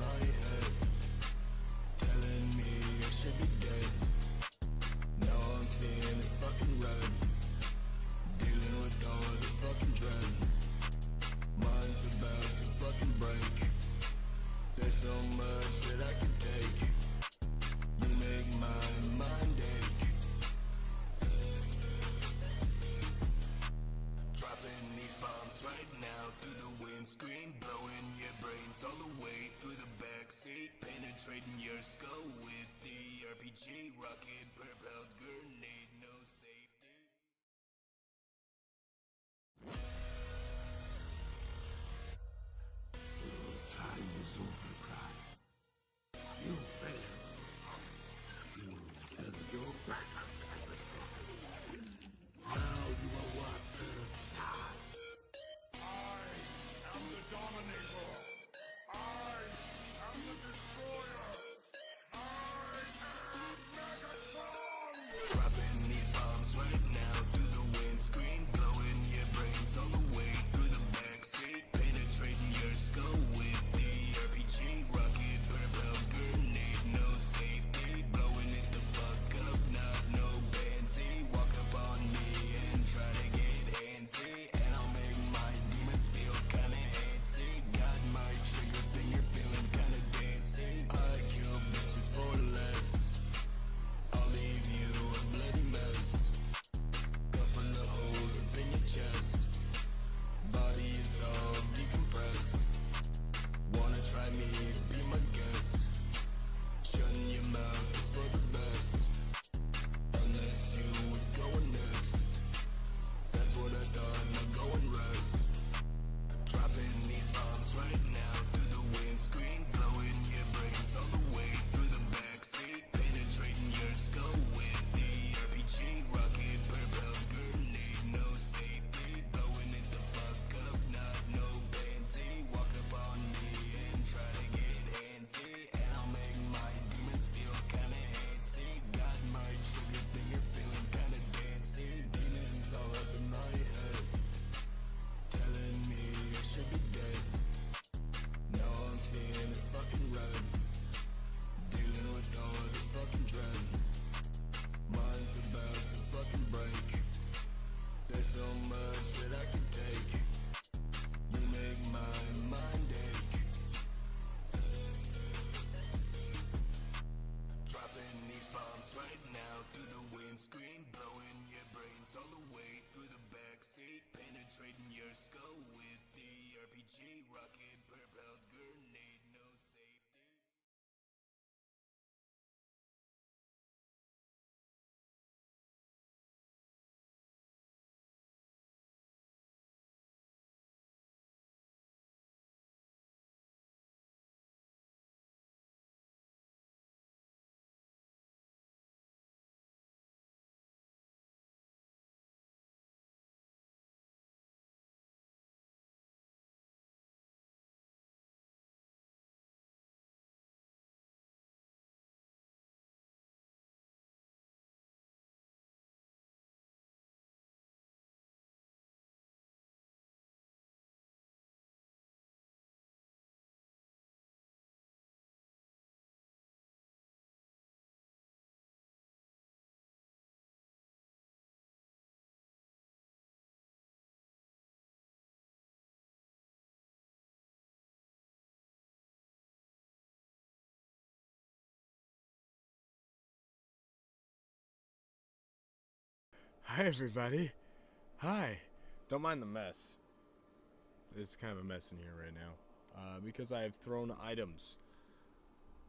my head, telling me I should be dead. Now I'm seeing this fucking red, dealing with all of this fucking dread. Mine's about to fucking break. There's so much that I can take. You make my mind ache. Dropping these bombs right now through the windscreen, blowing your brains all the way through the backseat, penetrating your skull with the RPG, rocket propelled grenade, no safety. Time is over, Prime. You failed. You turned your back. Now you are what Earth died. I am the Dominator. I am the Destroyer. I am Megatron. Dropping these bombs right now through the windscreen, blowing your brains all the way through the backseat, penetrating your skull with the RPG, rocket propelled grenade, no safety, blowing it the fuck up, not no pansy. Walk up on me and try to get handsy, and I'll make my demons feel kinda antsy. Got my trigger finger feeling kinda dancy. I kill bitches for less, I'll leave you a bloody mess. Couple of holes up in your chest, body is all decompressed. Wanna try me, be my guest. Shutting your mouth is for the best, unless you was going next. That's what I thought, now go and rest. Dropping these bombs right now through the windscreen, blowing your brains all the way through the backseat, penetrating your skull with the RPG, rocket propelled grenade, no safety, blowing it the fuck up, not no pansy. Walk up on me and try to get handsy, and I'll make my demons feel kinda antsy. Got my trigger finger feeling kinda dancy. Demons all up in my head, telling me I should be dead. Now I'm seeing this fucking red, dealing with all of this fucking dread. Mine's about to fucking break. There's so much that I can take. You make my mind ache. Dropping these bombs right now through the windscreen, blowing your brains all the way through the backseat, penetrating your skull with the RPG, rocket propelled grenade, no safety. Hi everybody. Hi. Don't mind the mess. It's kind of a mess in here right now. Because I have thrown items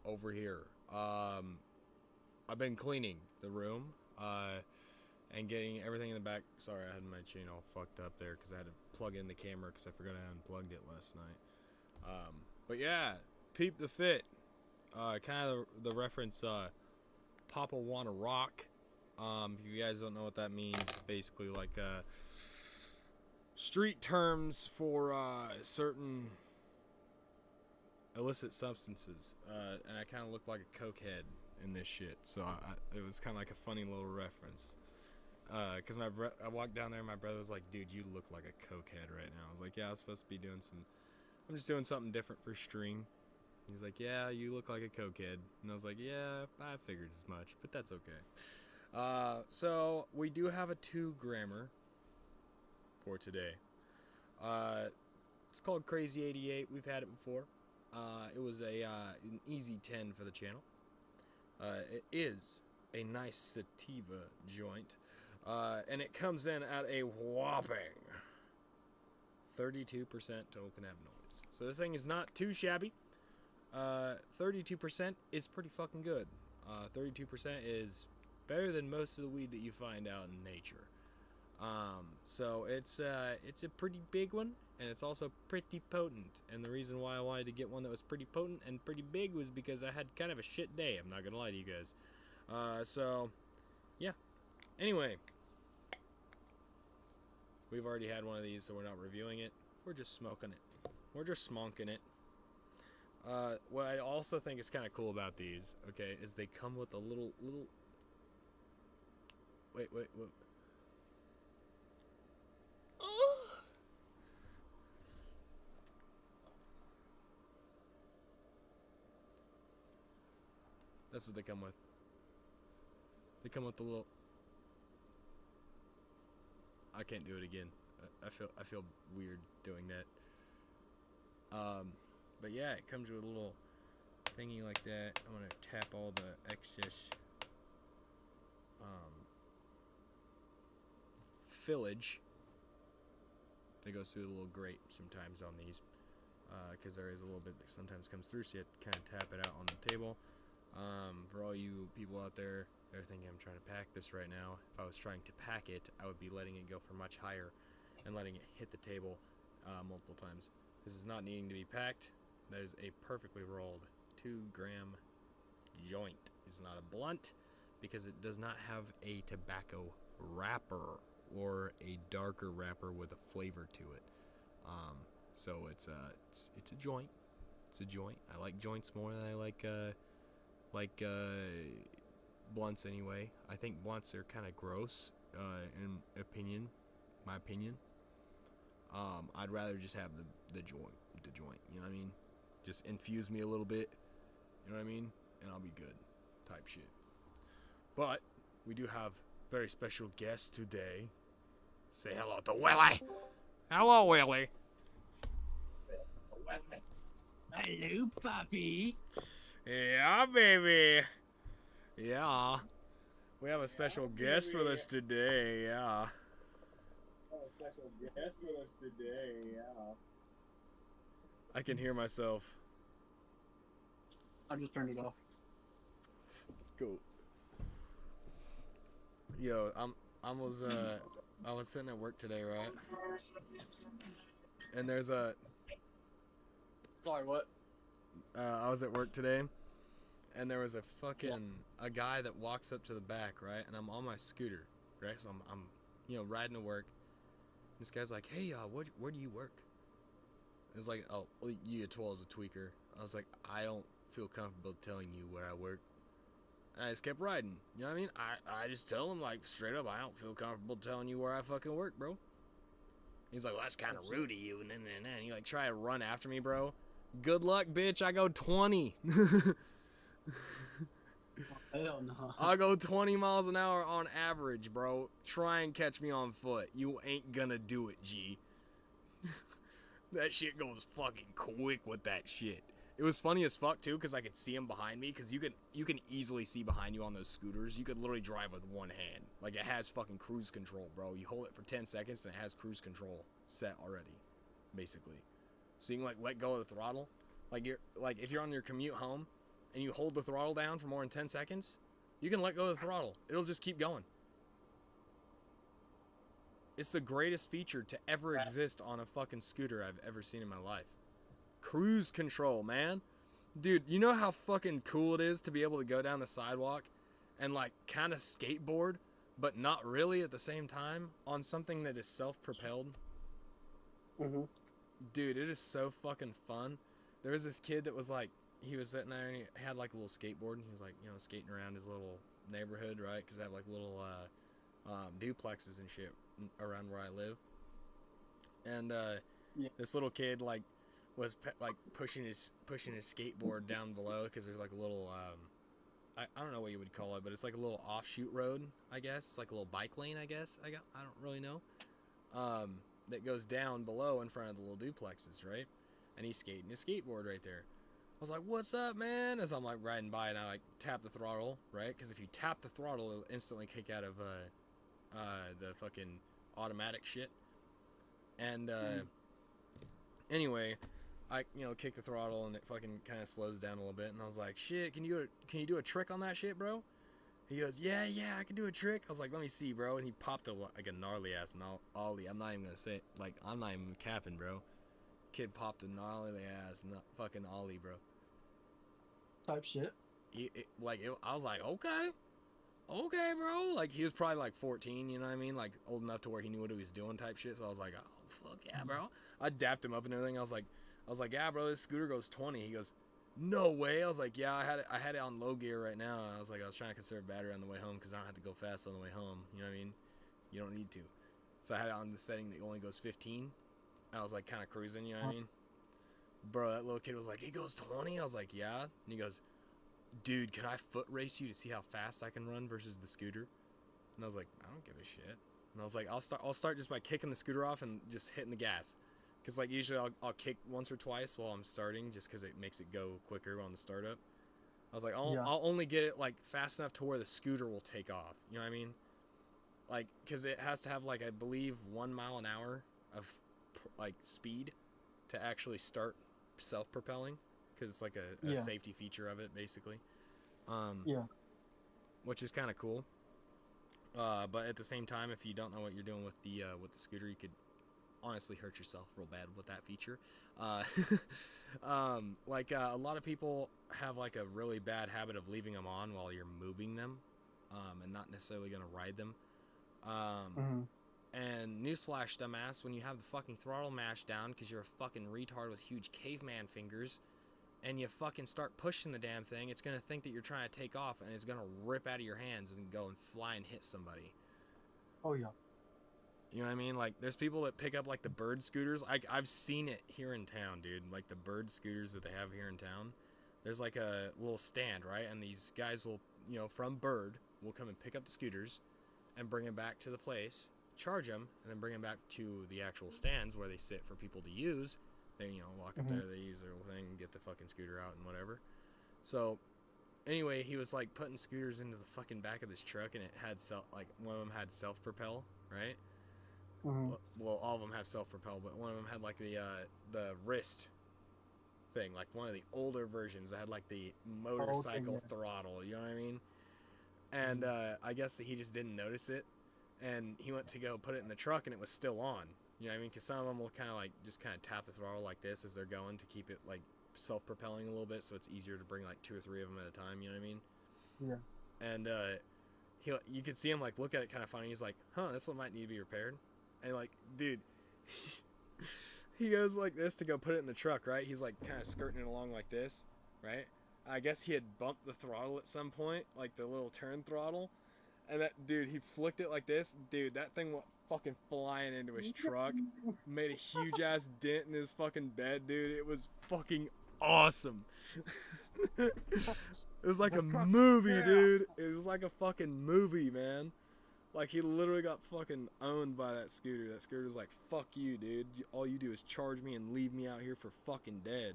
over here. I've been cleaning the room. And getting everything in the back. Sorry, I had my chain all fucked up there because I had to plug in the camera because I forgot I unplugged it last night. But yeah, peep the fit. Kind of the reference, Papa Wanna Rock. If you guys don't know what that means, basically like street terms for certain illicit substances. And I kind of look like a cokehead in this shit, so it was kind of like a funny little reference. Cause I walked down there and my brother was like, "Dude, you look like a cokehead right now." I was like, "Yeah, I was supposed to be doing I'm just doing something different for stream." He's like, yeah, you look like a cokehead. And I was like, yeah, I figured as much, but that's okay. So we do have a 2 grammer for today. It's called Crazy 88. We've had it before. It was an easy 10 for the channel. It is a nice sativa joint. And it comes in at a whopping 32% total cannabinoids. So this thing is not too shabby. 32% is pretty fucking good. 32% is better than most of the weed that you find out in nature. So it's a pretty big one, and it's also pretty potent. And the reason why I wanted to get one that was pretty potent and pretty big was because I had kind of a shit day. I'm not gonna lie to you guys. So yeah. Anyway, we've already had one of these, so we're not reviewing it. We're just smoking it. We're just smonking it. What I also think is kind of cool about these, okay, is they come with a little. Wait. Oh! That's what they come with. They come with the little. I can't do it again. I feel weird doing that. But yeah, it comes with a little thingy like that. I'm gonna tap all the excess fillage that goes through the little grate sometimes on these, because there is a little bit that sometimes comes through, so you have to kind of tap it out on the table. For all you people out there, they're thinking I'm trying to pack this right now. If I was trying to pack it, I would be letting it go for much higher and letting it hit the table multiple times. This is not needing to be packed. That is a perfectly rolled 2-gram joint. It's not a blunt because it does not have a tobacco wrapper or a darker wrapper with a flavor to it. So it's a joint. It's a joint. I like joints more than I like blunts anyway. I think blunts are kind of gross in my opinion. I'd rather just have the joint. You know what I mean? Just infuse me a little bit. You know what I mean? And I'll be good. Type shit. But we do have very special guests today. Say hello to Willie. Hello, Willie. Hello, puppy. Yeah, baby. Yeah. We have a special guest with us today. Yeah. I can hear myself. I just turned it off. Cool. Yo, I was sitting at work today, right? And there's a Sorry, what? I was at work today, and there was a guy that walks up to the back, right? And I'm on my scooter, right? So I'm riding to work. This guy's like, "Hey, where do you work?" It's like, "Oh, well, you as well as a tweaker." I was like, "I don't feel comfortable telling you where I work." And I just kept riding. You know what I mean? I just tell him, like, straight up, I don't feel comfortable telling you where I fucking work, bro. He's like, "Well, that's kind of rude of you." And then he, like, try to run after me, bro. Good luck, bitch. I go 20. Hell no. I go 20 miles an hour on average, bro. Try and catch me on foot. You ain't gonna do it, G. That shit goes fucking quick with that shit. It was funny as fuck too, because I could see him behind me, because you can easily see behind you on those scooters. You could literally drive with one hand. Like, it has fucking cruise control, bro. You hold it for 10 seconds and it has cruise control set already, basically. So you can, like, let go of the throttle. Like, if you're on your commute home and you hold the throttle down for more than 10 seconds, you can let go of the throttle. It'll just keep going. It's the greatest feature to ever exist on a fucking scooter I've ever seen in my life. Cruise control, man. Dude, you know how fucking cool it is to be able to go down the sidewalk and, like, kind of skateboard, but not really at the same time on something that is self-propelled? Mm-hmm. Dude, it is so fucking fun. There was this kid that was like, he was sitting there and he had like a little skateboard and he was like, skating around his little neighborhood, right? Because I have like little duplexes and shit around where I live. And this little kid like was like pushing his skateboard down below because there's like a little I don't know what you would call it, but it's like a little offshoot road, I guess. It's like a little bike lane, I guess. I don't really know. That goes down below in front of the little duplexes, right? And he's skating his skateboard right there. I was like, "What's up, man?" As I'm like riding by, and I like tap the throttle, right? Because if you tap the throttle, it'll instantly kick out of the fucking automatic shit. And anyway, I kick the throttle and it fucking kind of slows down a little bit. And I was like, "Shit, can you do a trick on that shit, bro?" He goes, "Yeah, I can do a trick." I was like, "Let me see, bro." And he popped like a gnarly ass ollie. I'm not even gonna say it. Like, I'm not even capping, bro. Kid popped a gnarly ass fucking ollie, bro. Type shit. I was like, okay, bro. Like, he was probably like 14, you know what I mean? Like, old enough to where he knew what he was doing type shit. So I was like, oh, fuck yeah, bro. I dapped him up and everything. I was like, yeah, bro, this scooter goes 20. He goes, no way. I was like, yeah, I had it on low gear right now. I was trying to conserve battery on the way home because I don't have to go fast on the way home. You know what I mean? You don't need to. So I had it on the setting that only goes 15. I was like kind of cruising, you know what I mean? Bro, that little kid was like, he goes 20? I was like, yeah. And he goes, dude, can I foot race you to see how fast I can run versus the scooter? And I was like, I don't give a shit. And I was like, I'll start just by kicking the scooter off and just hitting the gas. Because like usually I'll kick once or twice while I'm starting just because it makes it go quicker on the startup. I was like, I'll only get it like fast enough to where the scooter will take off. You know what I mean? Like, because it has to have like, I believe 1 mile an hour of like speed to actually start self-propelling, because it's like a safety feature of it basically. Which is kind of cool. But at the same time, if you don't know what you're doing with the scooter, you could honestly hurt yourself real bad with that feature. A lot of people have like a really bad habit of leaving them on while you're moving them, and not necessarily gonna ride them. And newsflash, dumbass, when you have the fucking throttle mashed down because you're a fucking retard with huge caveman fingers, and you fucking start pushing the damn thing, it's gonna think that you're trying to take off, and it's gonna rip out of your hands and go and fly and hit somebody. Oh yeah. You know what I mean? Like, there's people that pick up like the bird scooters. I've seen it here in town, dude. Like the bird scooters that they have here in town. There's like a little stand, right? And these guys will, from Bird, will come and pick up the scooters and bring them back to the place, charge them, and then bring them back to the actual stands where they sit for people to use. They, walk up there, they use their little thing, get the fucking scooter out and whatever. So, anyway, he was like putting scooters into the fucking back of this truck, and it had one of them had self-propel, right? Well, all of them have self-propel, but one of them had like the wrist thing, like one of the older versions that had like the motorcycle throttle, you know what I mean? And I guess that he just didn't notice it, and he went to go put it in the truck, and it was still on. You know what I mean? Because some of them will kind of tap the throttle like this as they're going to keep it like self-propelling a little bit, so it's easier to bring like 2 or 3 of them at a time. You know what I mean? Yeah. And you could see him like look at it kind of funny. He's like, "Huh, this one might need to be repaired." And like, dude, he goes like this to go put it in the truck, right? He's like kind of skirting it along like this, right? I guess he had bumped the throttle at some point, like the little turn throttle. And that dude, he flicked it like this. Dude, that thing went fucking flying into his truck. Made a huge ass dent in his fucking bed, dude. It was fucking awesome. It was like a movie, dude. It was like a fucking movie, man. Like, he literally got fucking owned by that scooter. That scooter's like, fuck you, dude. All you do is charge me and leave me out here for fucking dead.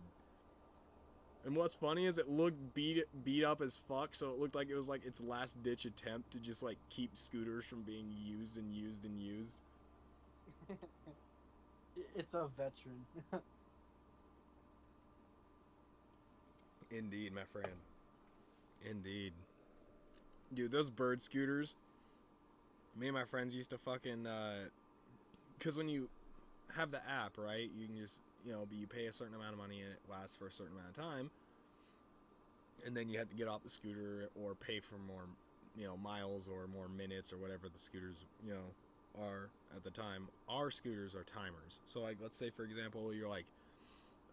And what's funny is it looked beat up as fuck, so it looked like it was like its last ditch attempt to just like keep scooters from being used and used and used. It's a veteran. Indeed, my friend. Indeed. Dude, those bird scooters, me and my friends used to fucking, because when you have the app, right, you can just, you pay a certain amount of money and it lasts for a certain amount of time, and then you have to get off the scooter or pay for more, miles or more minutes or whatever the scooters, are at the time. Our scooters are timers. So, like, let's say, for example, you're like,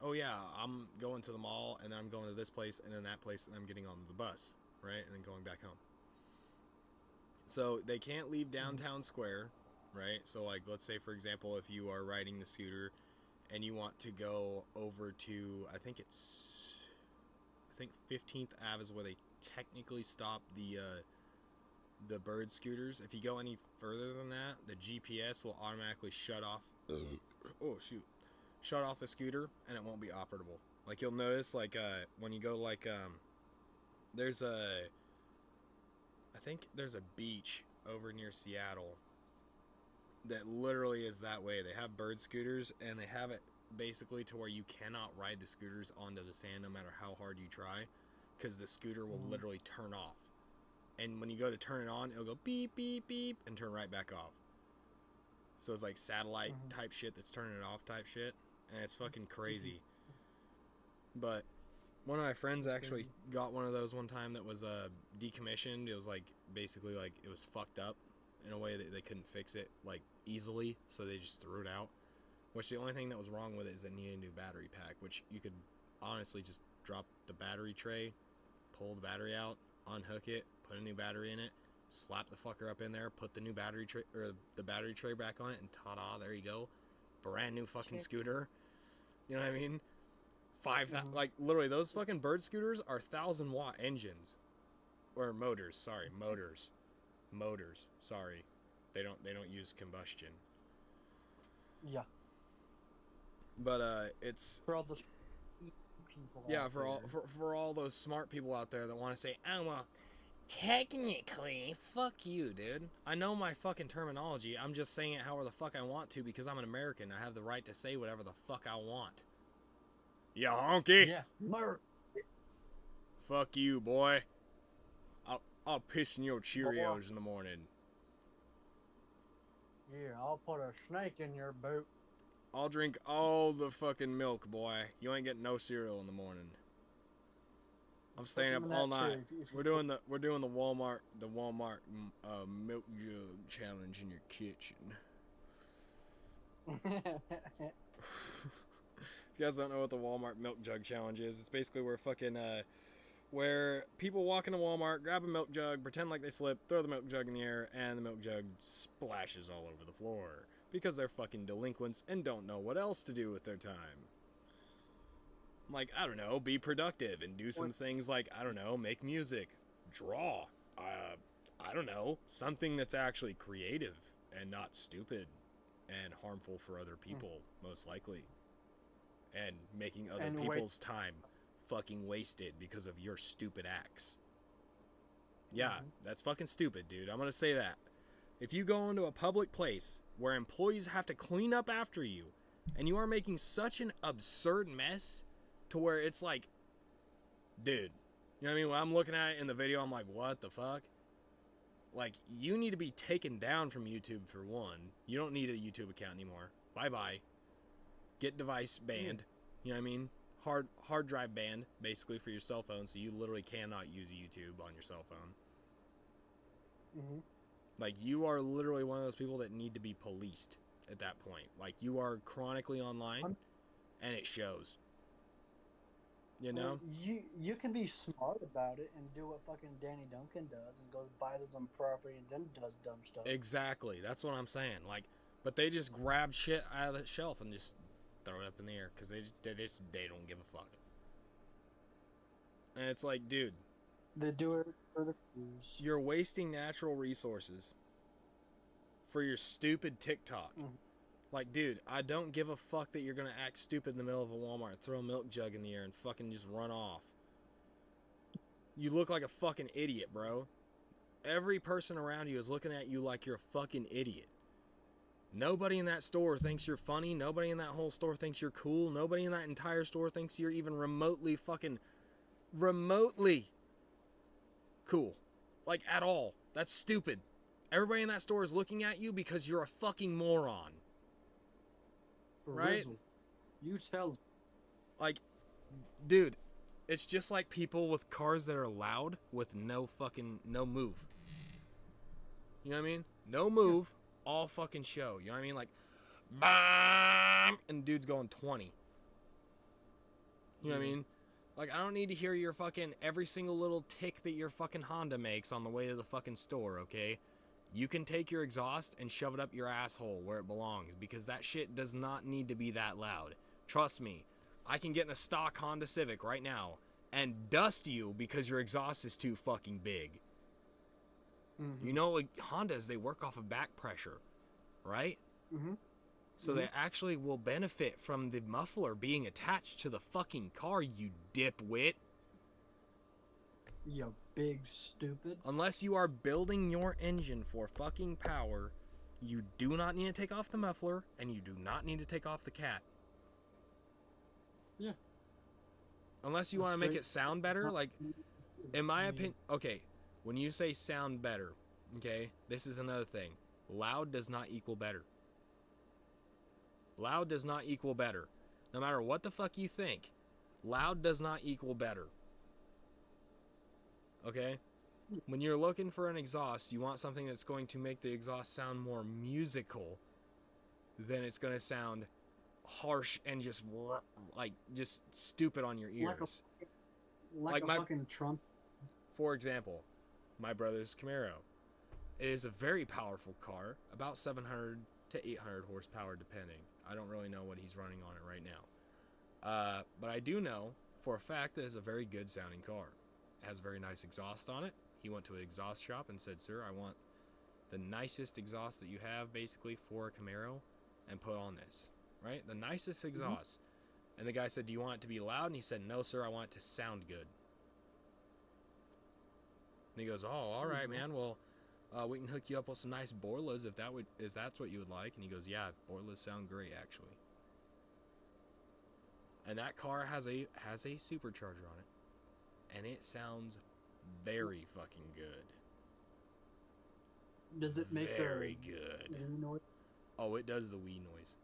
oh yeah, I'm going to the mall, and then I'm going to this place, and then that place, and I'm getting on the bus, right, and then going back home. So they can't leave downtown square, right? So like, let's say for example, if you are riding the scooter and you want to go over to, I think 15th Ave is where they technically stop the bird scooters. If you go any further than that, the GPS will automatically shut off. Oh shoot, shut off the scooter, and it won't be operable. Like you'll notice, like when you go like there's a, I think there's a beach over near Seattle that literally is that way. They have bird scooters, and they have it basically to where you cannot ride the scooters onto the sand no matter how hard you try, because the scooter will literally turn off. And when you go to turn it on, it'll go beep, beep, beep, and turn right back off. So it's like satellite type shit that's turning it off type shit. And it's fucking crazy. But one of my friends actually got one of those one time that was decommissioned. It was like basically like it was fucked up in a way that they couldn't fix it like easily, so they just threw it out. Which the only thing that was wrong with it is it needed a new battery pack, which you could honestly just drop the battery tray, pull the battery out, unhook it, put a new battery in it, slap the fucker up in there, put the new battery tray or the battery tray back on it, and ta-da, there you go, brand new fucking scooter. You know what I mean? 5,000, like literally those fucking bird scooters are 1,000-watt engines, or motors. Sorry, motors. Sorry, they don't use combustion. Yeah. But it's For all the people. yeah, out for all those smart people out there that want to say, oh well, technically, fuck you, dude. I know my fucking terminology. I'm just saying it however the fuck I want to because I'm an American. I have the right to say whatever the fuck I want. Ya honky. Yeah. Mer- Fuck you, boy. I'll piss in your Cheerios in the morning. Yeah, I'll put a snake in your boot. I'll drink all the fucking milk, boy. You ain't getting no cereal in the morning. I'm staying up them in all that night. chair if you We're doing the Walmart milk jug challenge in your kitchen. If you guys don't know what the Walmart milk jug challenge is, it's basically where people walk into Walmart, grab a milk jug, pretend like they slip, throw the milk jug in the air, and the milk jug splashes all over the floor. Because they're fucking delinquents and don't know what else to do with their time. Like, I don't know, be productive and do some things like, I don't know, make music, draw, I don't know, something that's actually creative and not stupid and harmful for other people, most likely. And making other people's time fucking wasted because of your stupid acts. Yeah, that's fucking stupid, dude. I'm gonna say that. If you go into a public place where employees have to clean up after you, and you are making such an absurd mess to where it's like, dude, you know what I mean? When I'm looking at it in the video, I'm like, what the fuck? Like, you need to be taken down from YouTube for one. You don't need a YouTube account anymore. Bye-bye. Get device banned. You know what I mean? Hard drive banned, basically, for your cell phone, so you literally cannot use YouTube on your cell phone. Like, you are literally one of those people that need to be policed at that point. Like, you are chronically online, and it shows. You know? Well, you can be smart about it and do what fucking Danny Duncan does and goes buys some property and then does dumb stuff. Exactly. That's what I'm saying. Like, but they just grab shit out of the shelf and just throw it up in the air because they don't give a fuck. And it's like, dude, They do it for the views. you're wasting natural resources for your stupid TikTok. Like, dude, I don't give a fuck that you're gonna act stupid in the middle of a Walmart, throw a milk jug in the air, and fucking just run off. You look like a fucking idiot, bro. Every person around you is looking at you like you're a fucking idiot. Nobody in that store thinks you're funny. Nobody in that whole store thinks you're cool. Nobody in that entire store thinks you're even remotely cool. Like, at all. That's stupid. Everybody in that store is looking at you because you're a fucking moron. Right? Rizzle. You tell. Like, dude, it's just like people with cars that are loud with no move. You know what I mean? No move, all fucking show. You know what I mean? Like, BAM! And dude's going 20. You know what I mean? Like, I don't need to hear your fucking every single little tick that your fucking Honda makes on the way to the fucking store, okay? You can take your exhaust and shove it up your asshole where it belongs, because that shit does not need to be that loud. Trust me, I can get in a stock Honda Civic right now and dust you because your exhaust is too fucking big. Mm-hmm. You know, like Hondas, they work off of back pressure, right? Mm-hmm. So they actually will benefit from the muffler being attached to the fucking car, you dipwit. You big stupid. Unless you are building your engine for fucking power, you do not need to take off the muffler, and you do not need to take off the cat. Yeah. Unless you want to make it sound better, like, in my opinion, okay, when you say sound better, okay, this is another thing. Loud does not equal better. Loud does not equal better. No matter what the fuck you think, loud does not equal better. Okay? When you're looking for an exhaust, you want something that's going to make the exhaust sound more musical than it's going to sound harsh and just like just stupid on your ears. Like a my fucking Trump. For example, my brother's Camaro. It is a very powerful car, about 700 to 800 horsepower depending. I don't really know what he's running on it right now. But I do know for a fact that it's a very good sounding car. It has very nice exhaust on it. He went to an exhaust shop and said, "Sir, I want the nicest exhaust that you have basically for a Camaro and put on this." Right? The nicest exhaust. And the guy said, "Do you want it to be loud?" And he said, "No, sir, I want it to sound good." And he goes, "Oh, all right, man. Well, we can hook you up with some nice Borlas if that's what you would like." And he goes, "Yeah, Borlas sound great actually." And that car has a supercharger on it, and it sounds very fucking good. Does it make very good? Noise? Oh, it does the wee noise.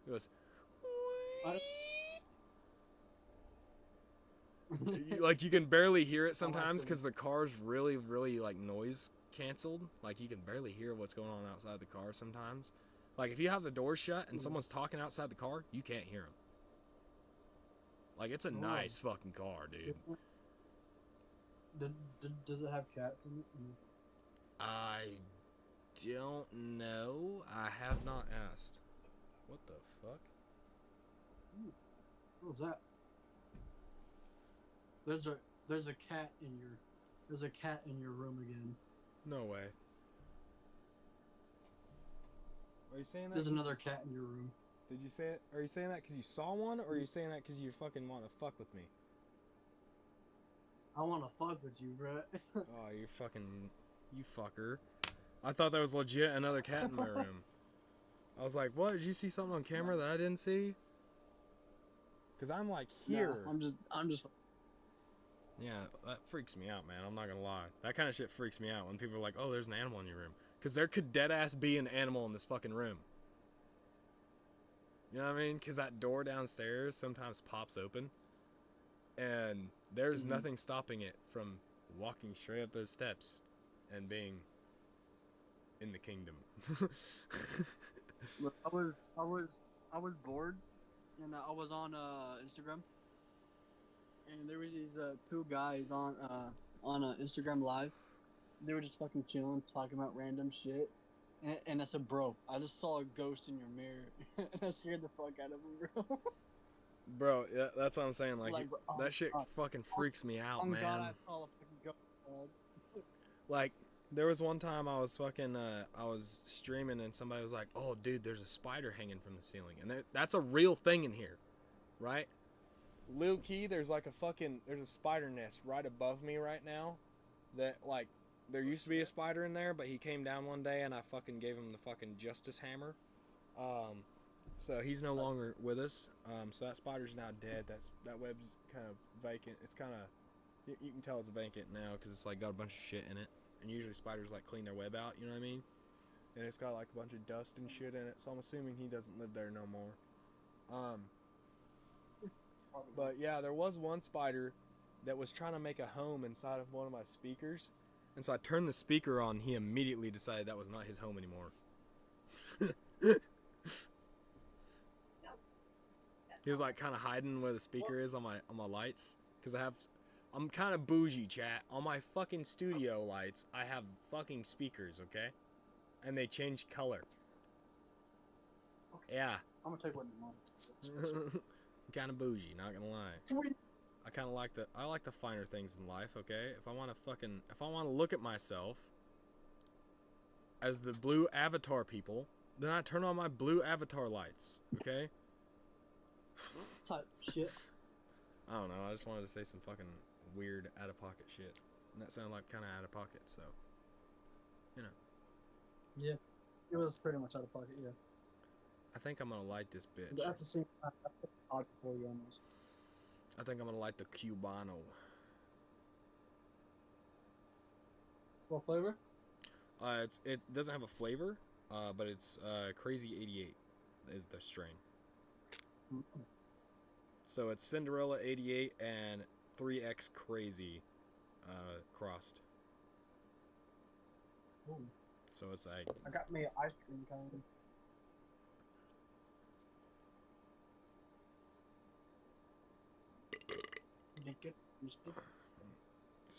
It goes. Like you can barely hear it sometimes because the car's really, really like noise canceled. Like you can barely hear what's going on outside the car sometimes. Like if you have the door shut and someone's talking outside the car, you can't hear them. Like it's a nice fucking car, dude. Does it have cats in it? I don't know. I have not asked. What the fuck? What was that? There's a cat in your room again. No way. Are you saying that? There's another cat in your room. Did you say it? Are you saying that because you saw one, or are you saying that because you fucking want to fuck with me? I want to fuck with you, bro. Oh, you fucker. I thought that was legit another cat in my room. I was like, what? Did you see something on camera that I didn't see? Because I'm like here. No, I'm just. Yeah, that freaks me out, man. I'm not gonna lie. That kind of shit freaks me out when people are like, oh, there's an animal in your room. Because there could dead-ass be an animal in this fucking room. You know what I mean? Because that door downstairs sometimes pops open. And there's nothing stopping it from walking straight up those steps and being in the kingdom. Look, I was bored, and I was on Instagram, and there was these two guys on Instagram Live. They were just fucking chilling, talking about random shit. And I said, "Bro, I just saw a ghost in your mirror," and I scared the fuck out of him, bro. Bro, yeah, that's what I'm saying. Like, oh that shit fucking freaks me out, man. God, I saw a fucking ghost, dog. Like, there was one time I was fucking, I was streaming and somebody was like, "Oh, dude, there's a spider hanging from the ceiling," and that's a real thing in here, right? Low key, there's a spider nest right above me right now. That like, there used to be a spider in there, but he came down one day and I fucking gave him the fucking justice hammer. So he's no longer with us. So that spider's now dead. That web's kind of vacant. It's kind of, you can tell it's vacant now because it's like got a bunch of shit in it. And usually spiders like clean their web out, you know what I mean? And it's got like a bunch of dust and shit in it. So I'm assuming he doesn't live there no more. But yeah, there was one spider that was trying to make a home inside of one of my speakers. And so I turned the speaker on. He immediately decided that was not his home anymore. He was like kind of hiding where the speaker is on my lights, because I have I'm kind of bougie, chat. On my fucking studio lights, I have fucking speakers, okay? And they change color. Yeah. I'm gonna take what you want. Kind of bougie, not gonna lie. I kind of like the finer things in life, okay? If I want to look at myself as the blue avatar people, then I turn on my blue avatar lights, okay? Type shit. I don't know, I just wanted to say some fucking weird out of pocket shit. And that sounded like kind of out of pocket, so you know. Yeah. It was pretty much out of pocket, yeah. I think I'm gonna light this bitch. But at the same time, that's odd for you almost. I think I'm gonna light the Cubano. What flavor? It doesn't have a flavor, but it's Crazy 88 is the strain. Mm-mm. So it's Cinderella 88 and 3X Crazy crossed. Ooh. So it's like I got me an ice cream cone. Dink it. You stick it.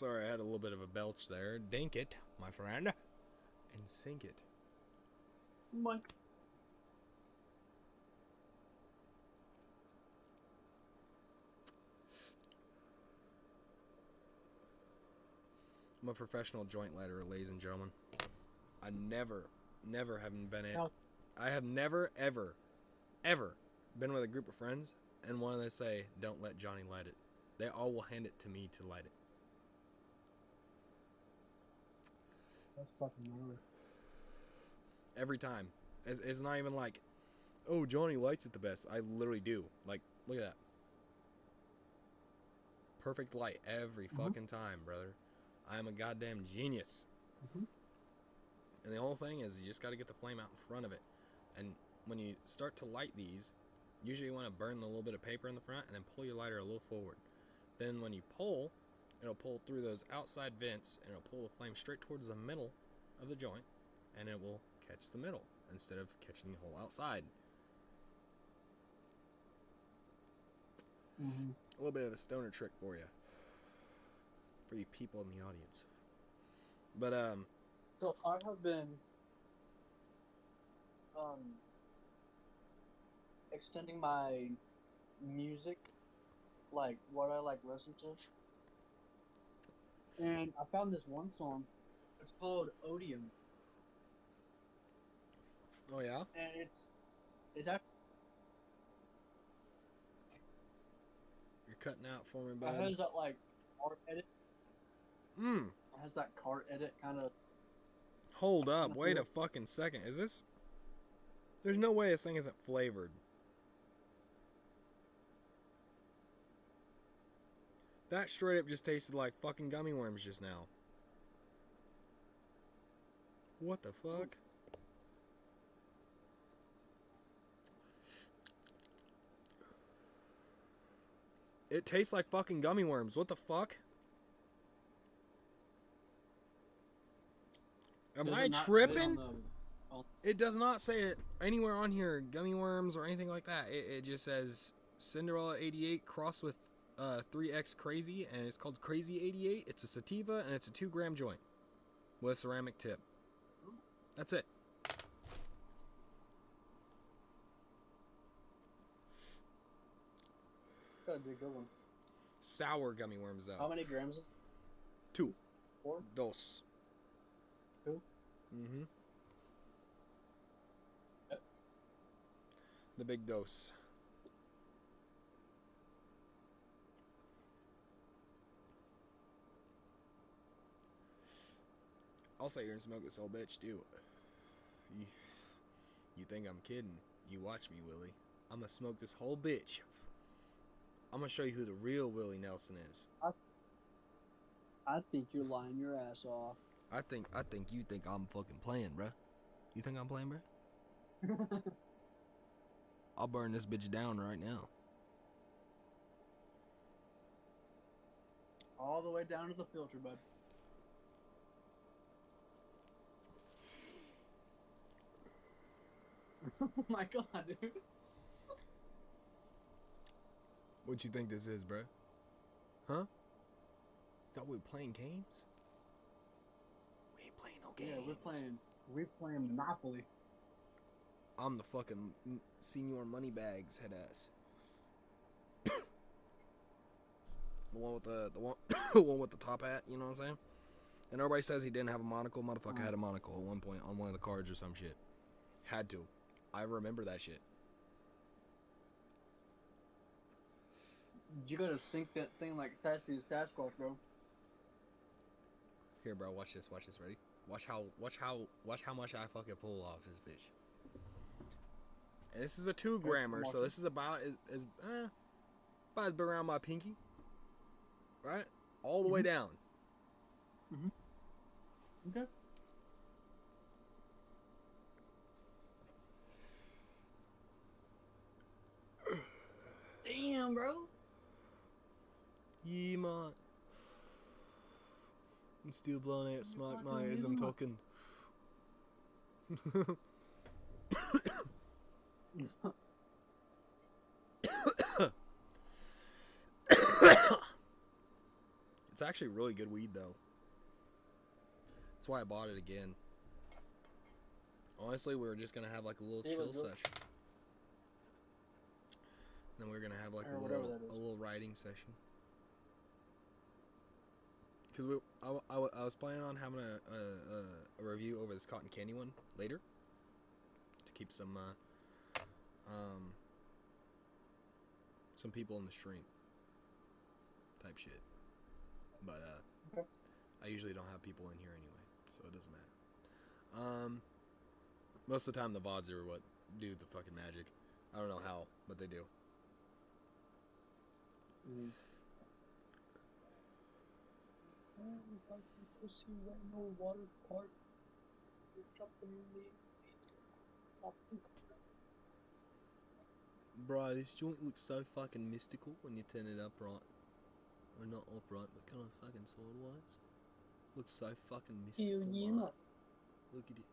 sorry, I had a little bit of a belch there. Dink it, my friend, and sink it. Mike. I'm a professional joint lighter, ladies and gentlemen. I never haven't been in. No. I have never, ever been with a group of friends and one of them say, "Don't let Johnny light it." They all will hand it to me to light it. That's fucking gnarly. Every time. It's not even like, "Oh, Johnny lights it the best." I literally do. Like, look at that. Perfect light every fucking time, brother. I am a goddamn genius. Mhm. And the whole thing is you just got to get the flame out in front of it. And when you start to light these, usually you want to burn the little bit of paper in the front and then pull your lighter a little forward. Then when you pull, it'll pull through those outside vents and it'll pull the flame straight towards the middle of the joint and it will catch the middle instead of catching the whole outside. Mm-hmm. A little bit of a stoner trick for you. For you people in the audience. But So I have been extending my music, like what I like listen to. And I found this one song. It's called Odium, oh yeah? and it's actually You're cutting out for me, it bud. has that like art edit. Hmm. It has that cart edit kind of. Hold up, wait a fucking second. Is this... There's no way this thing isn't flavored. That straight up just tasted like fucking gummy worms just now. What the fuck? It tastes like fucking gummy worms. What the fuck? Am Does I it not say tripping? on It does not say it anywhere on here, gummy worms or anything like that. It just says Cinderella 88 crossed with 3X Crazy, and it's called Crazy 88. It's a sativa, and it's a 2-gram joint with a ceramic tip. That's it. Gotta be a good one. Sour gummy worms, How though. many grams is 2. 4? Dos. 2? Mm-hmm. Yep. The big dose. I'll sit here and smoke this whole bitch, too. You think I'm kidding? You watch me, Willie. I'm gonna smoke this whole bitch. I'm gonna show you who the real Willie Nelson is. I think you're lying your ass off. I think you think I'm fucking playing, bruh. You think I'm playing, bruh? I'll burn this bitch down right now. All the way down to the filter, bud. Oh my god, dude. What you think this is, bruh? Huh? thought we were playing games? We ain't playing no games. Yeah, we're playing Monopoly. I'm the fucking senior moneybags head ass. The one with the one, the one with the top hat. You know what I'm saying? And everybody says he didn't have a monocle. Motherfucker had a monocle at one point on one of the cards or some shit. Had to. I remember that shit. You gotta sync that thing like Sasquatch, Sasquatch, bro. Here, bro. Watch this. Watch this. Ready? Watch how much I fucking pull off this bitch. And this is a 2 grammer, so this is about about as big around my pinky, right? All the way down. Okay. Damn, bro. Yeah, man. I'm still blowing out smoke, mate, as I'm talking. It's actually really good weed, though. That's why I bought it again. Honestly, we were just gonna have like a little chill session. Then we were gonna have like a little writing session. Cause I was planning on having a review over this cotton candy one later to keep some people in the stream type shit. But okay. I usually don't have people in here anyway, so it doesn't matter. Most of the time the VODs are what do the fucking magic. I don't know how, but they do. Bro, this joint looks so fucking mystical when you turn it upright. Or not upright, but kind of fucking sideways. Looks so fucking mystical. Mate. Look at it.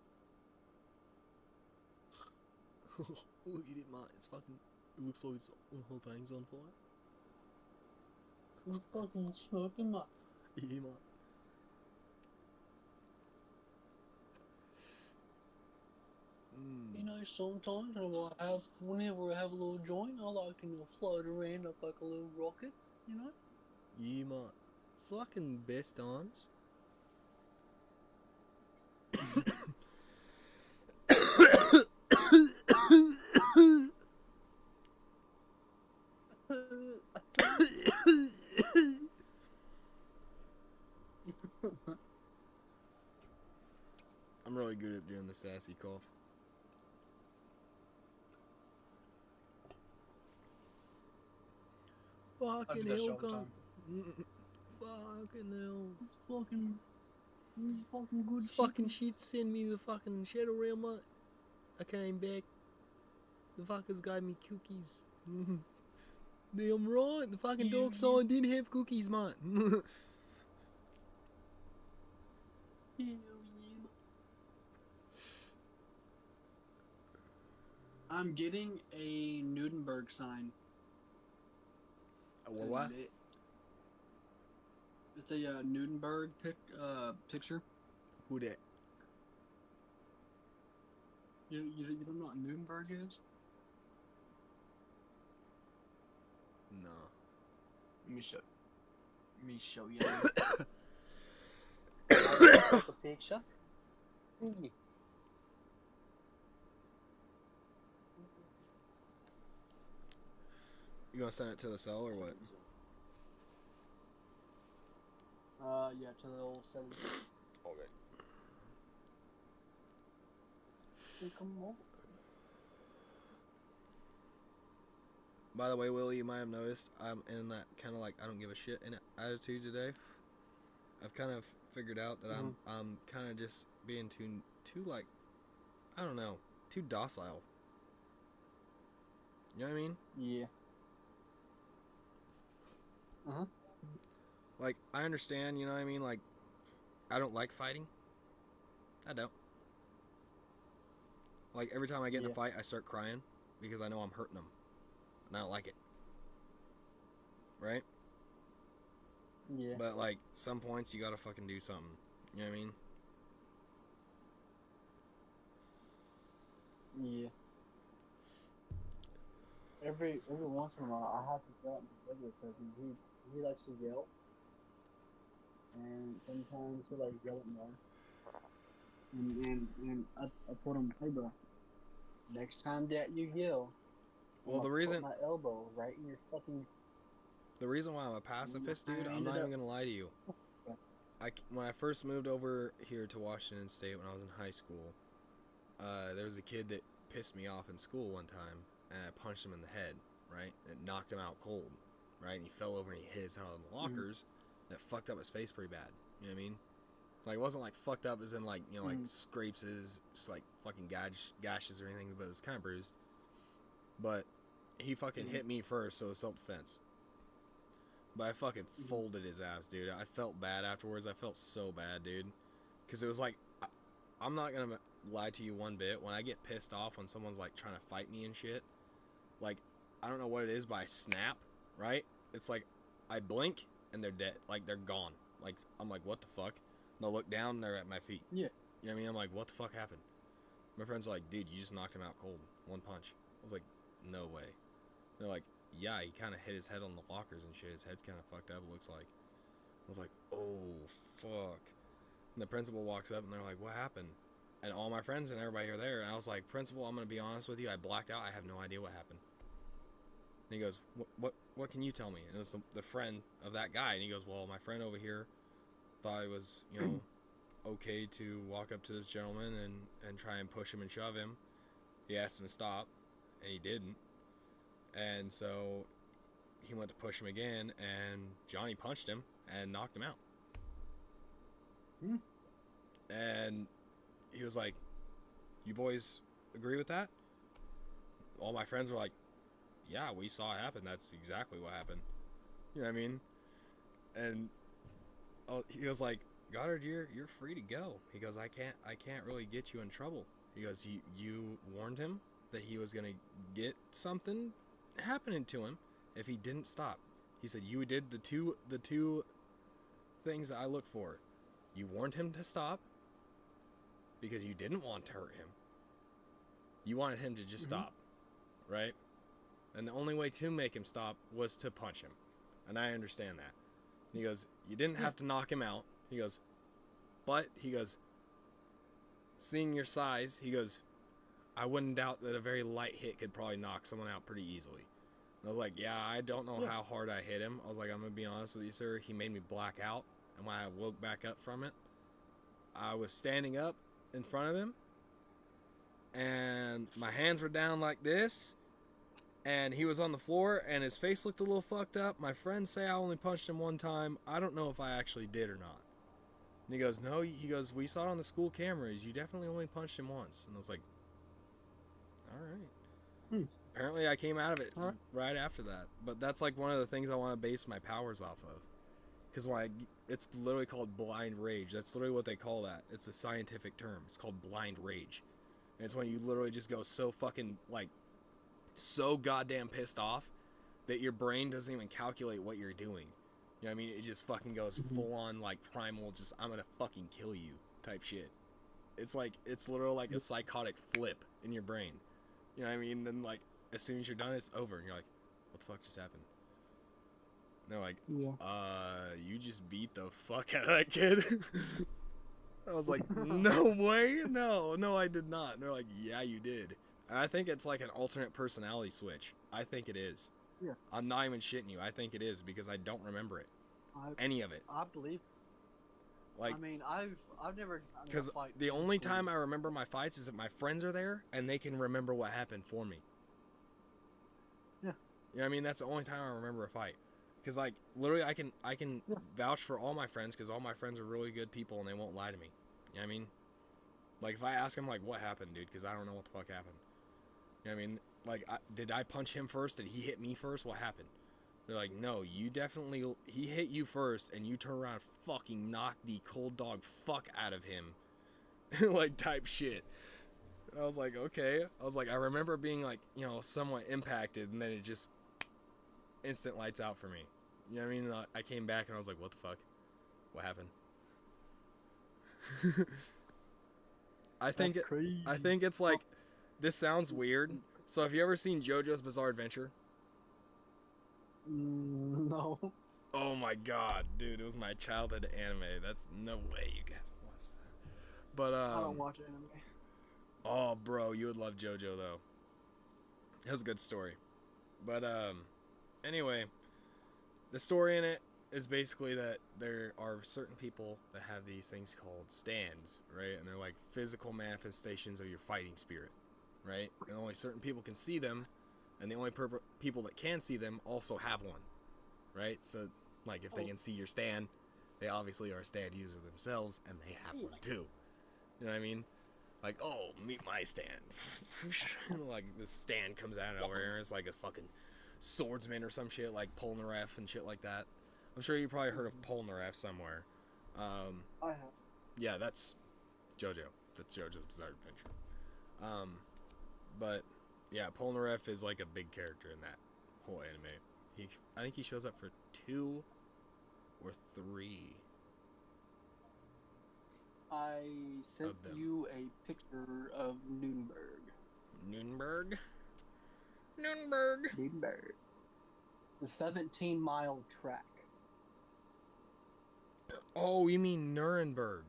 Look at it, mate. It's fucking. It looks like it's the whole thing's on fire. It's fucking smoking, mate. Yeah, mate. You know, sometimes whenever I have a little joint, I like to float around up like a little rocket, you know? Yeah, mate. Fucking best times. I'm really good at doing the sassy cough. Fucking hell, God. Fucking hell. It's fucking good This shit. fucking shit send me the fucking shadow realm, mate. I came back. The fuckers gave me cookies. Damn right. The fucking dark side didn't have cookies, mate. Hell yeah. I'm getting a Nuremberg sign. What? It's a Nuremberg picture. Who that? You don't know what Nuremberg is? No. Let me show you. The picture. You gonna send it to the cell or what? Yeah, to the old 7. Okay. Come on. By the way, Willie, you might have noticed I'm in that kind of like I don't give a shit attitude today. I've kind of figured out that I'm kind of just being too like, I don't know, too docile. You know what I mean? Yeah. Uh-huh. Like, I understand, you know what I mean? Like, I don't like fighting. I don't. Like, every time I get in a fight, I start crying because I know I'm hurting them. And I don't like it. Right? Yeah. But like some points you gotta fucking do something. You know what I mean? Yeah. Every once in a while, I have to go out and play with him because he likes to yell, and sometimes he'll like yell at more. And I told him, hey bro, next time that you yell, Well, I'm the gonna reason put my elbow right in your fucking. why I'm a pacifist, dude, I'm not even gonna lie to you. When I first moved over here to Washington State when I was in high school, there was a kid that pissed me off in school one time, and I punched him in the head, right? It knocked him out cold, right? And he fell over and he hit his head on the lockers, and it fucked up his face pretty bad. You know what I mean? Like, it wasn't like fucked up as in like, you know, like scrapes his, just like fucking gashes or anything, but it was kind of bruised. But he fucking hit me first, so it was self-defense. But I fucking folded his ass, dude. I felt bad afterwards. I felt so bad, dude. Because it was like, I'm not going to lie to you one bit. When I get pissed off when someone's like trying to fight me and shit, like, I don't know what it is, but I snap, right? It's like, I blink and they're dead. Like, they're gone. Like, I'm like, what the fuck? And I look down and they're at my feet. Yeah. You know what I mean? I'm like, what the fuck happened? My friends are like, dude, you just knocked him out cold. One punch. I was like, no way. They're like, yeah, he kind of hit his head on the lockers and shit. His head's kind of fucked up, it looks like. I was like, oh, fuck. And the principal walks up and they're like, what happened? And all my friends and everybody are there. And I was like, principal, I'm going to be honest with you. I blacked out. I have no idea what happened. And he goes, what can you tell me? And it was the friend of that guy. And he goes, well, my friend over here thought it was, you know, okay to walk up to this gentleman and try and push him and shove him. He asked him to stop, and he didn't. And so he went to push him again, and Johnny punched him and knocked him out. And he was like, you boys agree with that? All my friends were like, yeah, we saw it happen. That's exactly what happened. You know what I mean? And he was like, Goddard, you're free to go. He goes, I can't really get you in trouble. He goes, you warned him that he was gonna get something happening to him if he didn't stop. He said, you did the two things that I look for. You warned him to stop because you didn't want to hurt him. You wanted him to just stop, right? And the only way to make him stop was to punch him. And I understand that. And he goes, you didn't have to knock him out. He goes, but, he goes, seeing your size, he goes, I wouldn't doubt that a very light hit could probably knock someone out pretty easily. And I was like, yeah, I don't know how hard I hit him. I was like, I'm going to be honest with you, sir. He made me black out. And when I woke back up from it, I was standing up in front of him. And my hands were down like this. And he was on the floor, and his face looked a little fucked up. My friends say I only punched him one time. I don't know if I actually did or not. And he goes, no, he goes, we saw it on the school cameras. You definitely only punched him once. And I was like, all right. Apparently I came out of it right after that. But that's like one of the things I want to base my powers off of. Because it's literally called blind rage. That's literally what they call that. It's a scientific term. It's called blind rage. And it's when you literally just go so fucking, like, so goddamn pissed off that your brain doesn't even calculate what you're doing. You know what I mean? It just fucking goes full on, like, primal, just, I'm gonna fucking kill you type shit. It's like, it's literally like a psychotic flip in your brain. You know what I mean? Then, like, as soon as you're done, it's over. And you're like, what the fuck just happened? And they're like, you just beat the fuck out of that kid. I was like, no way. No, I did not. And they're like, yeah, you did. And I think it's like an alternate personality switch. I think it is. Yeah. I'm not even shitting you. I think it is because I don't remember it. Any of it. I believe. Like, I mean, I've never. because the only time I remember my fights is if my friends are there and they can remember what happened for me. Yeah. You know what I mean? That's the only time I remember a fight. Because, like, literally I can vouch for all my friends because all my friends are really good people and they won't lie to me. You know what I mean? Like, if I ask them, like, what happened, dude? Because I don't know what the fuck happened. You know what I mean? Like, did I punch him first? Did he hit me first? What happened? They're like, no, he hit you first, and you turn around and fucking knock the cold dog fuck out of him. Like, type shit. I was like, okay. I was like, I remember being, like, you know, somewhat impacted, and then it just instant lights out for me. You know what I mean? I came back and I was like, what the fuck? What happened? That's crazy. I think it's like, this sounds weird. So have you ever seen JoJo's Bizarre Adventure? No. Oh my god, dude, it was my childhood anime. That's no way you can watch that. But I don't watch anime. oh bro, you would love JoJo though. It was a good story. But anyway, the story in it is basically that there are certain people that have these things called stands, right? And they're like physical manifestations of your fighting spirit, right? And only certain people can see them, and the only people that can see them also have one, right? So, like, if they can see your stand, they obviously are a stand user themselves, and they have one too. You know what I mean? Like, oh, meet my stand. Like, this stand comes out of nowhere, and it's like a fucking swordsman or some shit, like Polnareff and shit like that. I'm sure you probably heard of Polnareff somewhere. I have. Yeah, that's JoJo. That's JoJo's Bizarre Adventure. But yeah, Polnareff is like a big character in that whole anime. I think he shows up for 2 or 3. I sent Of them. you a picture of Nuremberg. Nuremberg. Nuremberg. The 17-mile track. Oh, you mean Nuremberg?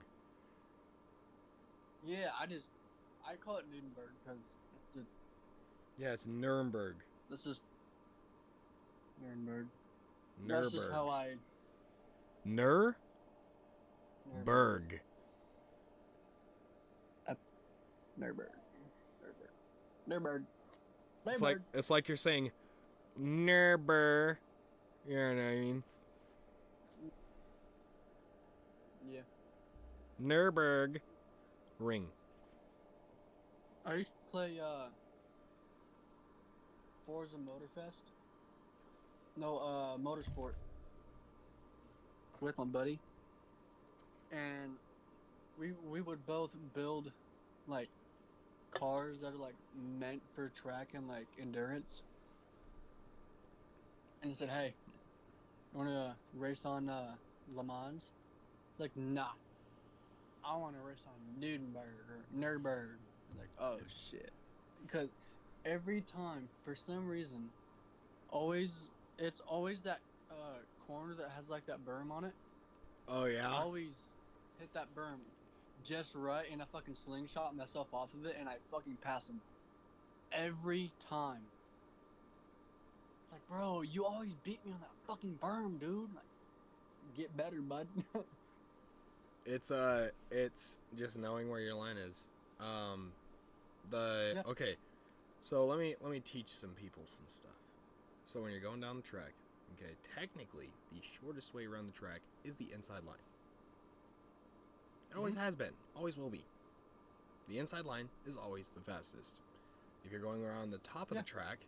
Yeah, I call it Nuremberg because Yeah, it's Nuremberg. that's just Nuremberg. Nuremberg. That's just how I. Nuremberg. Nuremberg. Nuremberg. It's like you're saying Nuremberg. You know what I mean? Yeah. Nuremberg ring. I used to play Forza Motorfest. No, Motorsport. With my buddy. And we would both build like cars that are like meant for track and like endurance. And he said, "Hey, you wanna race on Le Mans?" It's like, nah. I wanna race on Nuremberg. I'm like, oh shit. Because every time, for some reason, it's always that corner that has like that berm on it. Oh I yeah. always hit that berm just right and I fucking slingshot myself off of it and I fucking pass him. Every time. It's like, bro, you always beat me on that fucking berm, dude. Like, get better, bud. It's just knowing where your line is. Yeah. Okay. So let me teach some people some stuff. So when you're going down the track, okay, technically the shortest way around the track is the inside line. It always has been, always will be. The inside line is always the fastest. If you're going around the top of the track,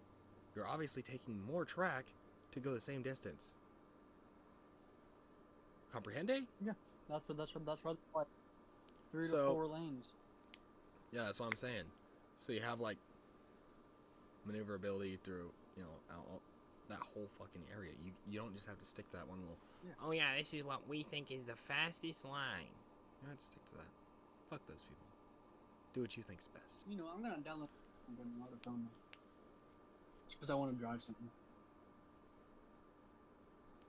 you're obviously taking more track to go the same distance. Comprehende? Yeah, that's what like 3 So- to 4 lanes. Yeah, that's what I'm saying. So you have like maneuverability through, you know, that whole fucking area. You don't just have to stick to that one little. Yeah. Oh yeah, this is what we think is the fastest line. You don't have to stick to that. Fuck those people. Do what you think's best. You know, I'm gonna download the phone because I want to drive something.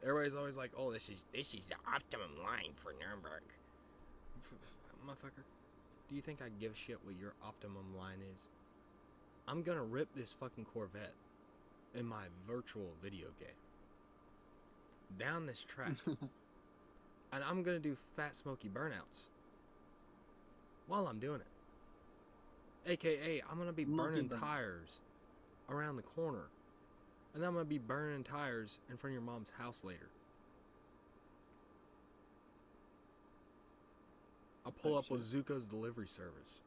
Everybody's always like, "Oh, this is the optimum line for Nuremberg." Motherfucker, do you think I give a shit what your optimum line is? I'm gonna rip this fucking Corvette in my virtual video game down this track, and I'm gonna do fat smoky burnouts while I'm doing it. AKA, I'm gonna be burning tires around the corner, and I'm gonna be burning tires in front of your mom's house later. I'll pull up with Zuko's delivery service.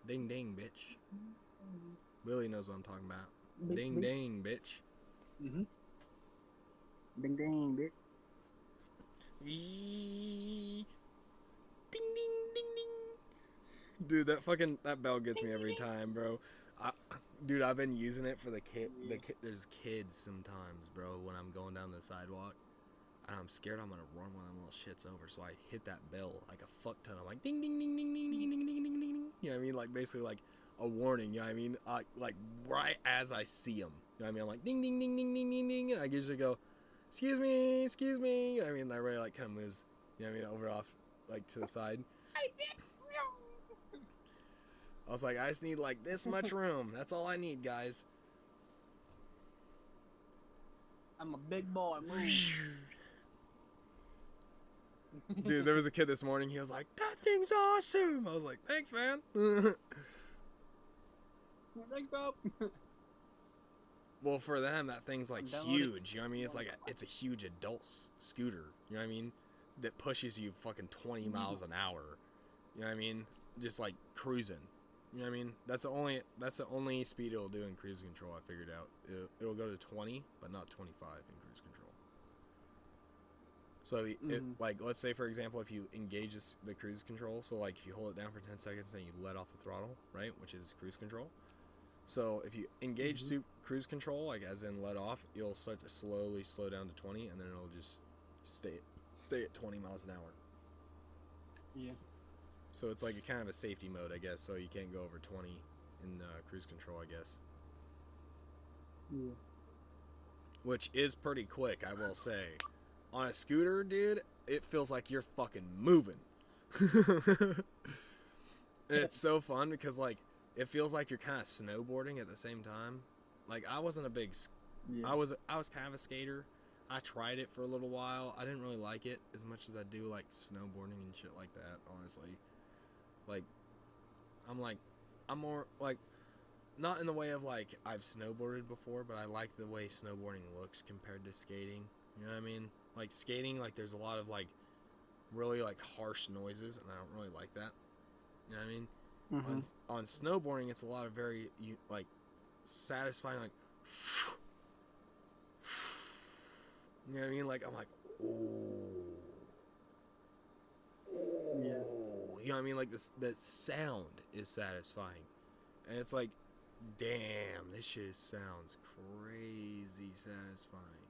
Ding ding, bitch. Willie knows what I'm talking about. Ding ding, bitch. Mm-hmm. Ding ding, bitch. Ding ding ding ding. Dude, that bell gets me every time, bro. Dude, I've been using it for the kid. There's kids sometimes, bro. When I'm going down the sidewalk, and I'm scared I'm gonna run one of them little shits over. So I hit that bell like a fuck ton. I'm like ding ding ding ding ding ding ding ding ding ding. You know what I mean? Like basically like a warning. You know what I mean? Like right as I see them. You know what I mean? I'm like ding ding ding ding ding ding ding, and I usually go, excuse me, excuse me. You know what I mean? And everybody like kind of moves. You know what I mean? Over off like to the side. I was like, I just need like this much room. That's all I need, guys. I'm a big boy. Move. Dude, there was a kid this morning. He was like, "That thing's awesome." I was like, "Thanks, man." Thanks, bro. Well, for them, that thing's like Download it. huge. You know what I mean? It's a huge adult scooter. You know what I mean? That pushes you fucking 20 miles an hour. You know what I mean? Just like cruising. You know what I mean? That's the only speed it'll do in cruise control. I figured out. It'll go to 20, but not 25 in cruise control. So, like, let's say, for example, if you engage the cruise control, so, like, if you hold it down for 10 seconds and you let off the throttle, right, which is cruise control. So, if you engage cruise control, like, as in let off, you'll start to slowly slow down to 20, and then it'll just stay at 20 miles an hour. Yeah. So, it's like a kind of a safety mode, I guess, so you can't go over 20 in cruise control, I guess. Yeah. Which is pretty quick, I will say. On a scooter, dude, it feels like you're fucking moving. And it's so fun because, like, it feels like you're kind of snowboarding at the same time. Like, I wasn't a big... Yeah. I was kind of a skater. I tried it for a little while. I didn't really like it as much as I do, like, snowboarding and shit like that, honestly. Like, I'm more, like... Not in the way of, like, I've snowboarded before, but I like the way snowboarding looks compared to skating. You know what I mean? Like, skating, like, there's a lot of, like, really, like, harsh noises, and I don't really like that. You know what I mean? On snowboarding, it's a lot of very, like, satisfying, like, you know what I mean? Like, I'm like, ooh. Yeah. You know what I mean? Like, that sound is satisfying. And it's like, damn, this shit sounds crazy satisfying.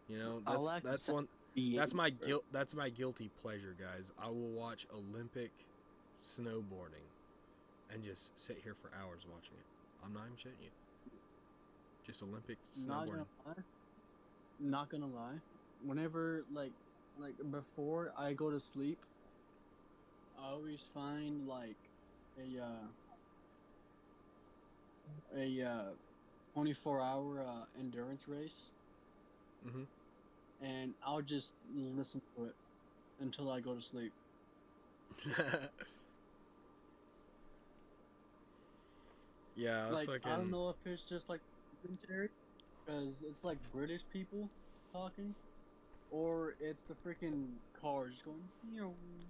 You know, that's my guilty pleasure, guys. I will watch Olympic snowboarding and just sit here for hours watching it. I'm not even shitting you. Just Olympic snowboarding. Not gonna lie. Whenever like before I go to sleep, I always find like a 24-hour endurance race. And I'll just listen to it until I go to sleep. Yeah, like I don't know if it's just like commentary, because it's like British people talking, or it's the freaking car just going.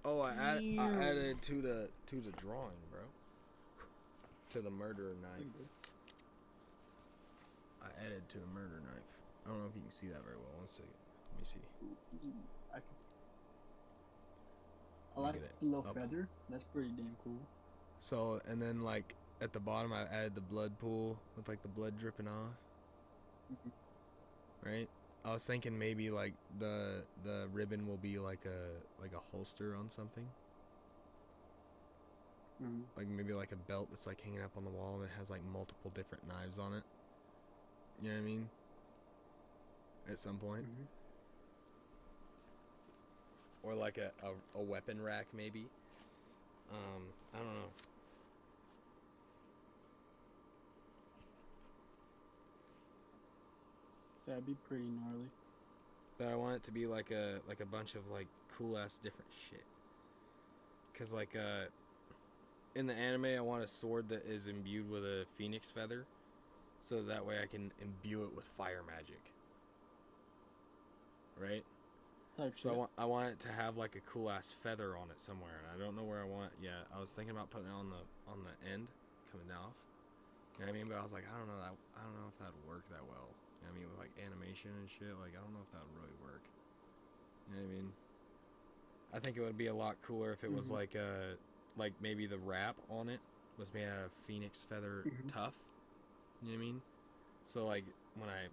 Oh, I added to the drawing, bro. To the murder knife. I added to the murder knife. I don't know if you can see that very well. One second. Let me see. I can see. I like the little feather. That's pretty damn cool. So, and then like at the bottom, I added the blood pool with like the blood dripping off. Right? I was thinking maybe like the ribbon will be like a holster on something. Like maybe like a belt that's like hanging up on the wall and it has like multiple different knives on it. You know what I mean? At some point. Or like a weapon rack maybe. I don't know. That'd be pretty gnarly. But I want it to be like a bunch of like cool ass different shit. Cause like in the anime I want a sword that is imbued with a phoenix feather. So that way I can imbue it with fire magic. Right? So I want it to have like a cool ass feather on it somewhere, and I don't know where I want it yet. I was thinking about putting it on the end, coming off. You know what I mean? But I was like, I don't know if that'd work that well. You know what I mean? With like animation and shit, like I don't know if that would really work. You know what I mean? I think it would be a lot cooler if it was like maybe the wrap on it was made out of phoenix feather tuff. You know what I mean? So like when I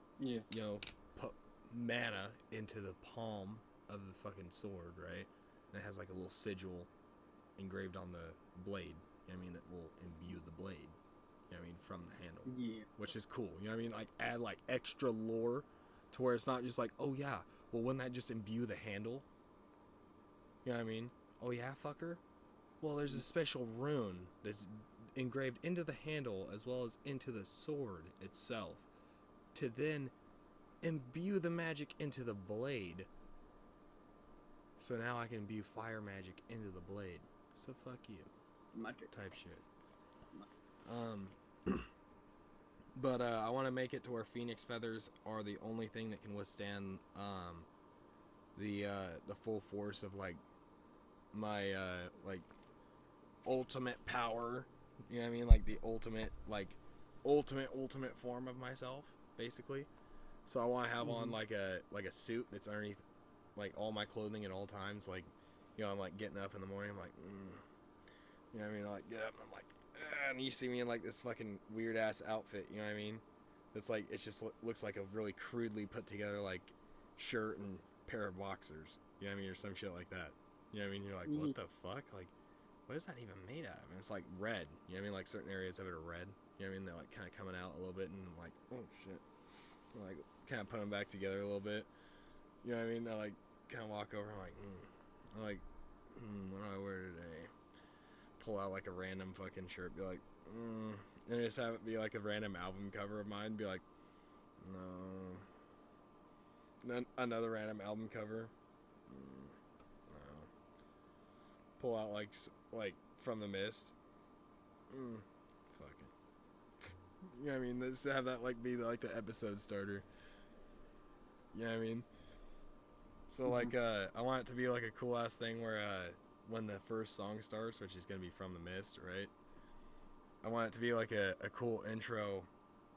mana into the palm of the fucking sword, right? And it has like a little sigil engraved on the blade. You know what I mean? That will imbue the blade. You know what I mean? From the handle. Yeah. Which is cool. You know what I mean? Like add like extra lore to where it's not just like, oh yeah, well wouldn't that just imbue the handle? You know what I mean? Oh yeah, fucker? Well, there's a special rune that's engraved into the handle as well as into the sword itself to then imbue the magic into the blade. So now I can imbue fire magic into the blade. So fuck you. Magic. Type shit. But I want to make it to where phoenix feathers are the only thing that can withstand the full force of like my like ultimate power. You know what I mean? Like the ultimate form of myself, basically. So I want to have on like a suit that's underneath like all my clothing at all times. Like, you know, I'm like getting up in the morning. I'm like, you know what I mean? I like get up and I'm like, and you see me in like this fucking weird ass outfit. You know what I mean? It's like it's just looks like a really crudely put together like shirt and pair of boxers. You know what I mean? Or some shit like that. You know what I mean? You're like, what the fuck? Like, what is that even made out of? And it's like red. You know what I mean? Like certain areas of it are red. You know what I mean? They're like kind of coming out a little bit and I'm like, oh shit. I'm like kind of put them back together a little bit. You know what I mean? I like kind of walk over. I'm like, I'm like, what do I wear today? Pull out like a random fucking shirt. Be like, and just have it be like a random album cover of mine. Be like, no. Another random album cover. No. Pull out like From the Mist. Fuck it. You know what I mean? Let's have that like be like the episode starter. You know what I mean? So like I want it to be like a cool ass thing where when the first song starts, which is gonna be From the Mist, right? I want it to be like a cool intro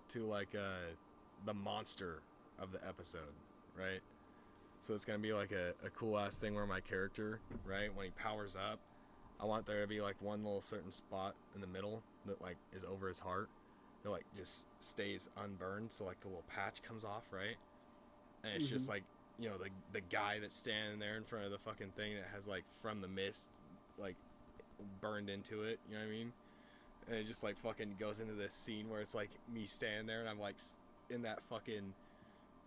to like the monster of the episode, right? So it's gonna be like a cool ass thing where my character, right, when he powers up, I want there to be like one little certain spot in the middle that like is over his heart that like just stays unburned, so like the little patch comes off, right? And it's just like, you know, the guy that's standing there in front of the fucking thing that has like From the Mist like burned into it, you know what I mean? And it just like fucking goes into this scene where it's like me standing there and I'm like in that fucking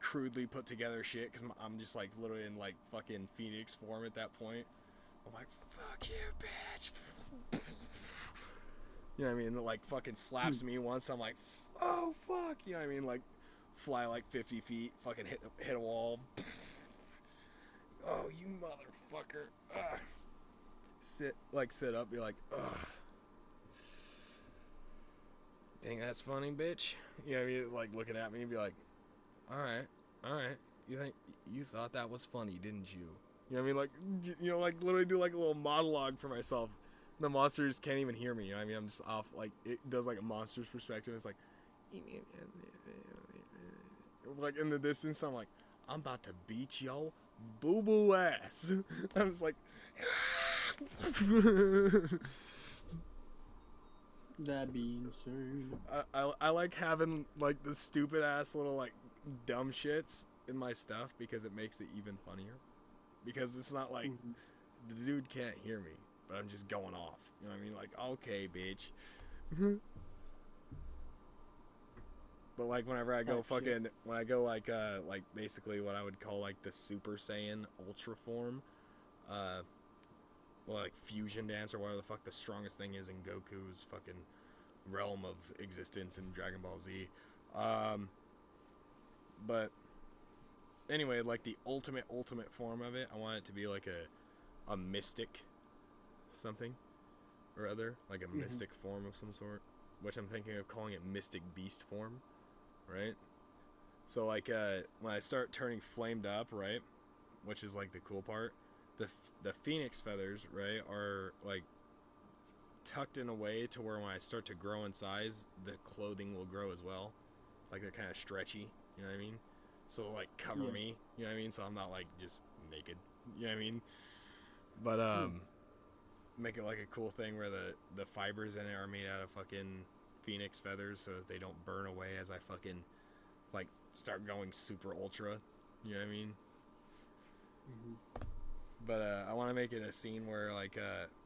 crudely put together shit because I'm just like literally in like fucking Phoenix form at that point. I'm like, fuck you, bitch. You know what I mean? It like fucking slaps me once. I'm like, oh fuck. You know what I mean? Like fly like 50 feet, fucking hit a wall. Oh, you motherfucker. Ugh. Sit up, be like, ugh. Think that's funny, bitch? You know what I mean? Like looking at me and be like, alright. You thought that was funny, didn't you? You know what I mean? Like, you know, like literally do like a little monologue for myself. The monsters can't even hear me, you know what I mean? I'm just off, like, it does like a monster's perspective. It's like in the distance, I'm like, I'm about to beat yo boo-boo ass. I was like, That'd be insane. I like having like the stupid ass little like dumb shits in my stuff because it makes it even funnier. Because it's not like the dude can't hear me, but I'm just going off. You know what I mean? Like, okay, bitch. But like whenever I go when I go like basically what I would call like the Super Saiyan Ultra form, well, like fusion dance or whatever the fuck the strongest thing is in Goku's fucking realm of existence in Dragon Ball Z. But anyway, like the ultimate form of it, I want it to be like a mystic something or other, like a mystic form of some sort, which I'm thinking of calling it Mystic Beast form, right? So like when I start turning flamed up, right, which is like the cool part, the phoenix feathers, right, are like tucked in a way to where when I start to grow in size, the clothing will grow as well. Like they're kind of stretchy, you know what I mean? So they'll like cover me, you know what I mean? So I'm not like just naked, you know what I mean? But make it like a cool thing where the fibers in it are made out of fucking phoenix feathers so that they don't burn away as I fucking like start going super ultra, You know what I mean? Mhm. But I want to make it a scene where like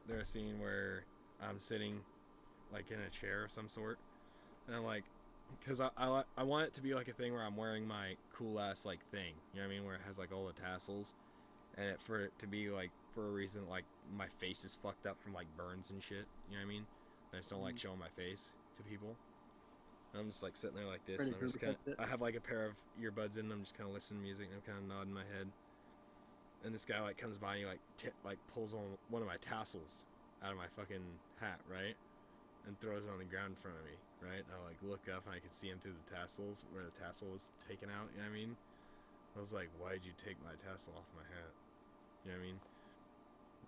there's a scene where I'm sitting like in a chair of some sort, and I'm like, because I want it to be like a thing where I'm wearing my cool ass like thing. You know what I mean? Where it has like all the tassels, and for it to be like for a reason like my face is fucked up from like burns and shit. You know what I mean? I just don't like showing my face to people. And I'm just like sitting there like this, Freddy and I'm just kind Krueger of I have like a pair of earbuds in, and I'm just kind of listening to music, and I'm kind of nodding my head. And this guy like comes by and he like pulls on one of my tassels out of my fucking hat, right? And throws it on the ground in front of me, right? And I like look up and I can see him through the tassels where the tassel was taken out, you know what I mean? I was like, why'd you take my tassel off my hat? You know what I mean?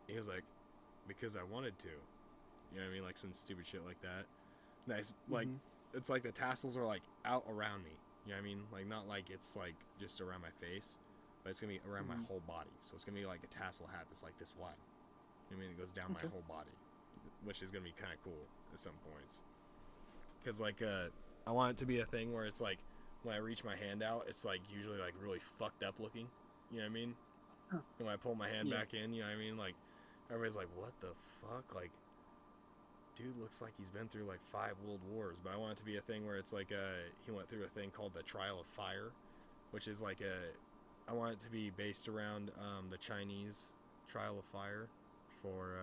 He was like, because I wanted to. You know what I mean? Like some stupid shit like that. Nice, like, it's like the tassels are like out around me. You know what I mean? Like not like it's like just around my face, but it's gonna be around my whole body. So it's gonna be like a tassel hat that's like this wide. You know what I mean? It goes down my whole body, which is gonna be kind of cool at some points. Cause like I want it to be a thing where it's like when I reach my hand out, it's like usually like really fucked up looking. You know what I mean? And when I pull my hand back in, you know what I mean? Like everybody's like, what the fuck? Like, dude looks like he's been through like 5 world wars. But I want it to be a thing where it's like he went through a thing called the Trial of Fire, which is like I want it to be based around the Chinese Trial of Fire for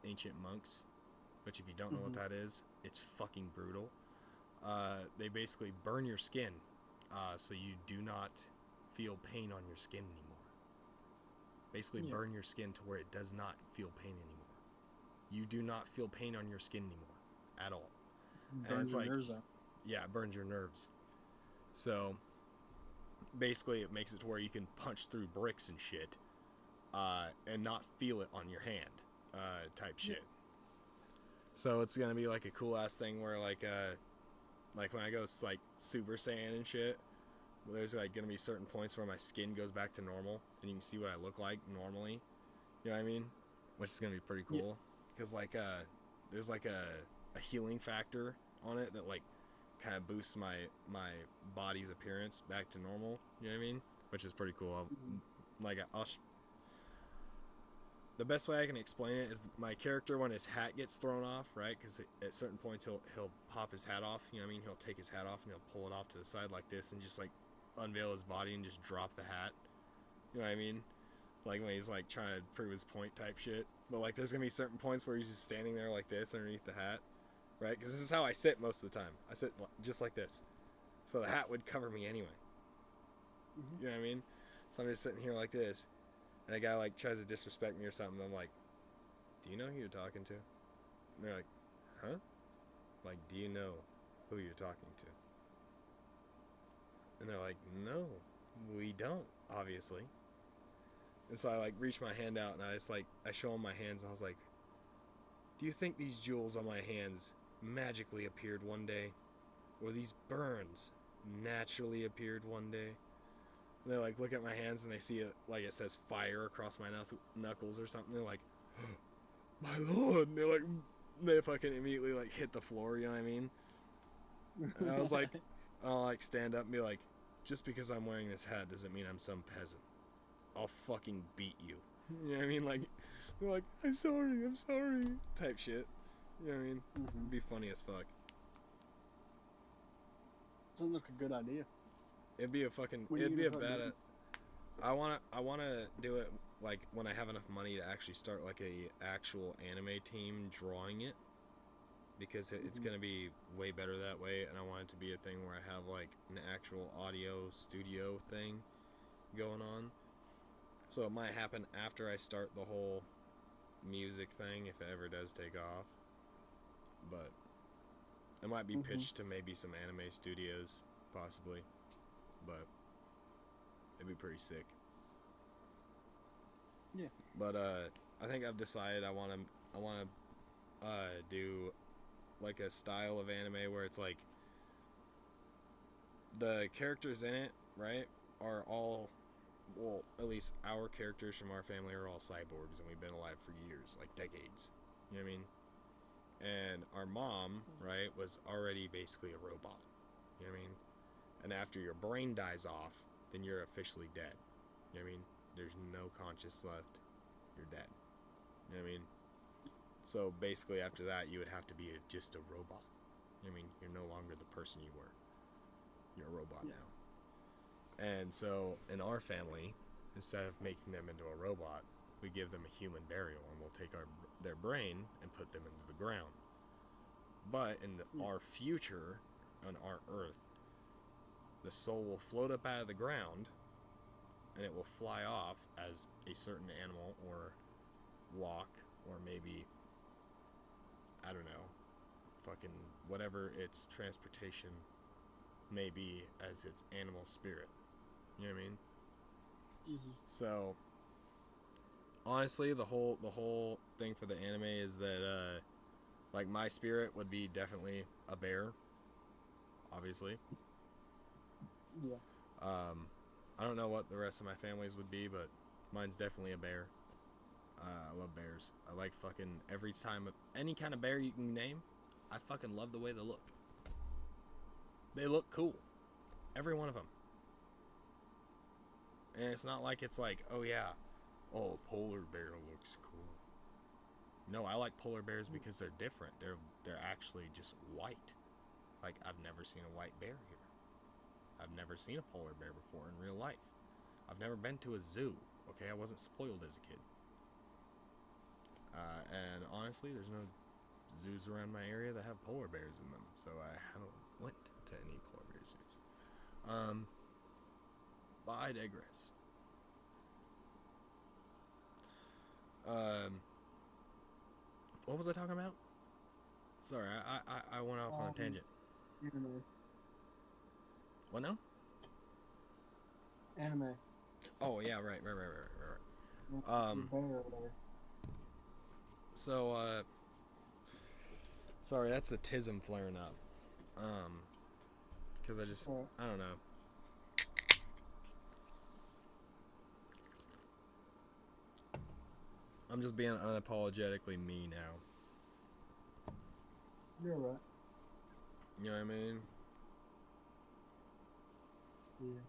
ancient monks, which if you don't know what that is, it's fucking brutal. They basically burn your skin so you do not feel pain on your skin anymore. Basically burn your skin to where it does not feel pain anymore. You do not feel pain on your skin anymore at all. And it's like, yeah, it burns your nerves. So basically it makes it to where you can punch through bricks and shit and not feel it on your hand type shit. So it's gonna be like a cool ass thing where like when I go like Super Saiyan and shit, there's like gonna be certain points where my skin goes back to normal and you can see what I look like normally. You know what I mean? Which is gonna be pretty cool. Because like there's like a healing factor on it that like kind of boosts my body's appearance back to normal. You know what I mean? Which is pretty cool. The best way I can explain it is my character when his hat gets thrown off, right? Because at certain points he'll pop his hat off. You know what I mean? He'll take his hat off and he'll pull it off to the side like this and just like unveil his body and just drop the hat. You know what I mean? Like when he's like trying to prove his point type shit. But like there's gonna be certain points where he's just standing there like this underneath the hat, right? Because this is how I sit most of the time. I sit just like this, so the hat would cover me anyway. You know what I mean? So I'm just sitting here like this, and a guy like tries to disrespect me or something. I'm like, do you know who you're talking to? And they're like, huh? Like, do you know who you're talking to? And they're like, no, we don't, obviously. And so I like reach my hand out and I just like I show them my hands and I was like, do you think these jewels on my hands magically appeared one day? Or these burns naturally appeared one day? And they like look at my hands and they see it like it says fire across my knuckles or something. They're like, oh, my lord. And they fucking immediately like hit the floor, you know what I mean? And I was like, I'll like stand up and be like, just because I'm wearing this hat doesn't mean I'm some peasant. I'll fucking beat you. You know what I mean? Like, they're like, I'm sorry, type shit. You know what I mean? It'd be funny as fuck. Sounds like a good idea. It'd be a fucking, it'd be a bad. I wanna do it like when I have enough money to actually start like a actual anime team drawing it, because it's gonna be way better that way. And I want it to be a thing where I have like an actual audio studio thing going on. So it might happen after I start the whole music thing, if it ever does take off. But it might be pitched to maybe some anime studios, possibly. But it'd be pretty sick. Yeah. But I think I've decided I want to do like a style of anime where it's like the characters in it, right, are all, well, at least our characters from our family are all cyborgs, and we've been alive for years, like decades. You know what I mean? And our mom, right, was already basically a robot. You know what I mean? And after your brain dies off, then you're officially dead. You know what I mean? There's no conscience left. You're dead. You know what I mean? So basically after that, you would have to be just a robot. You know what I mean? You're no longer the person you were. You're a robot Yeah. now. And so in our family, instead of making them into a robot, we give them a human burial, and we'll take their brain and put them into the ground. But in our future, on our Earth, the soul will float up out of the ground, and it will fly off as a certain animal, or walk, or maybe, I don't know, fucking whatever its transportation may be as its animal spirit. You know what I mean? Mm-hmm. So honestly, the whole thing for the anime is that like my spirit would be definitely a bear, obviously. Yeah. I don't know what the rest of my families would be, but mine's definitely a bear. I love bears. I like fucking every time any kind of bear you can name. I fucking love the way they look. They look cool, every one of them. And it's not like it's like, oh yeah, oh, polar bear looks cool. No, I like polar bears because they're different. They're actually just white. Like, I've never seen a white bear here. I've never seen a polar bear before in real life. I've never been to a zoo. Okay, I wasn't spoiled as a kid. And honestly, there's no zoos around my area that have polar bears in them, so I haven't went to any polar bear zoos. But I digress. What was I talking about? Sorry, I went off on a tangent. Anime. What now? Anime. Oh yeah, right. Bear or whatever. So sorry, that's the tism flaring up. Because I don't know. I'm just being unapologetically me now. You're right. You know what I mean? Yeah.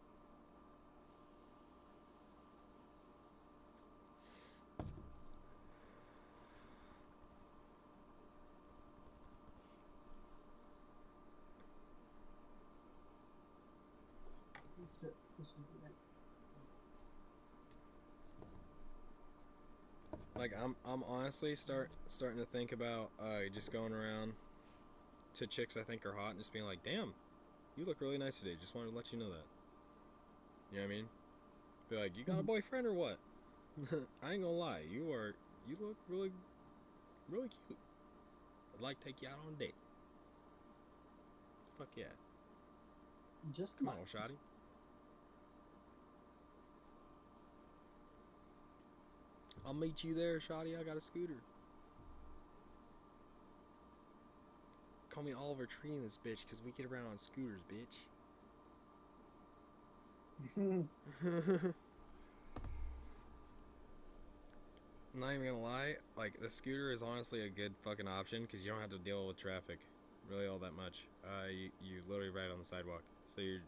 This is the next. Like I'm honestly starting to think about just going around to chicks I think are hot and just being like, damn, you look really nice today. Just wanted to let you know that. You know what I mean? Be like, you got a boyfriend or what? I ain't gonna lie, you look really, really cute. I'd like to take you out on a date. Fuck yeah. Just Come on, shawty. I'll meet you there, shawty. I got a scooter. Call me Oliver Tree in this bitch, because we get around on scooters, bitch. I'm not even gonna lie, like, the scooter is honestly a good fucking option, because you don't have to deal with traffic really all that much. You literally ride on the sidewalk, so you're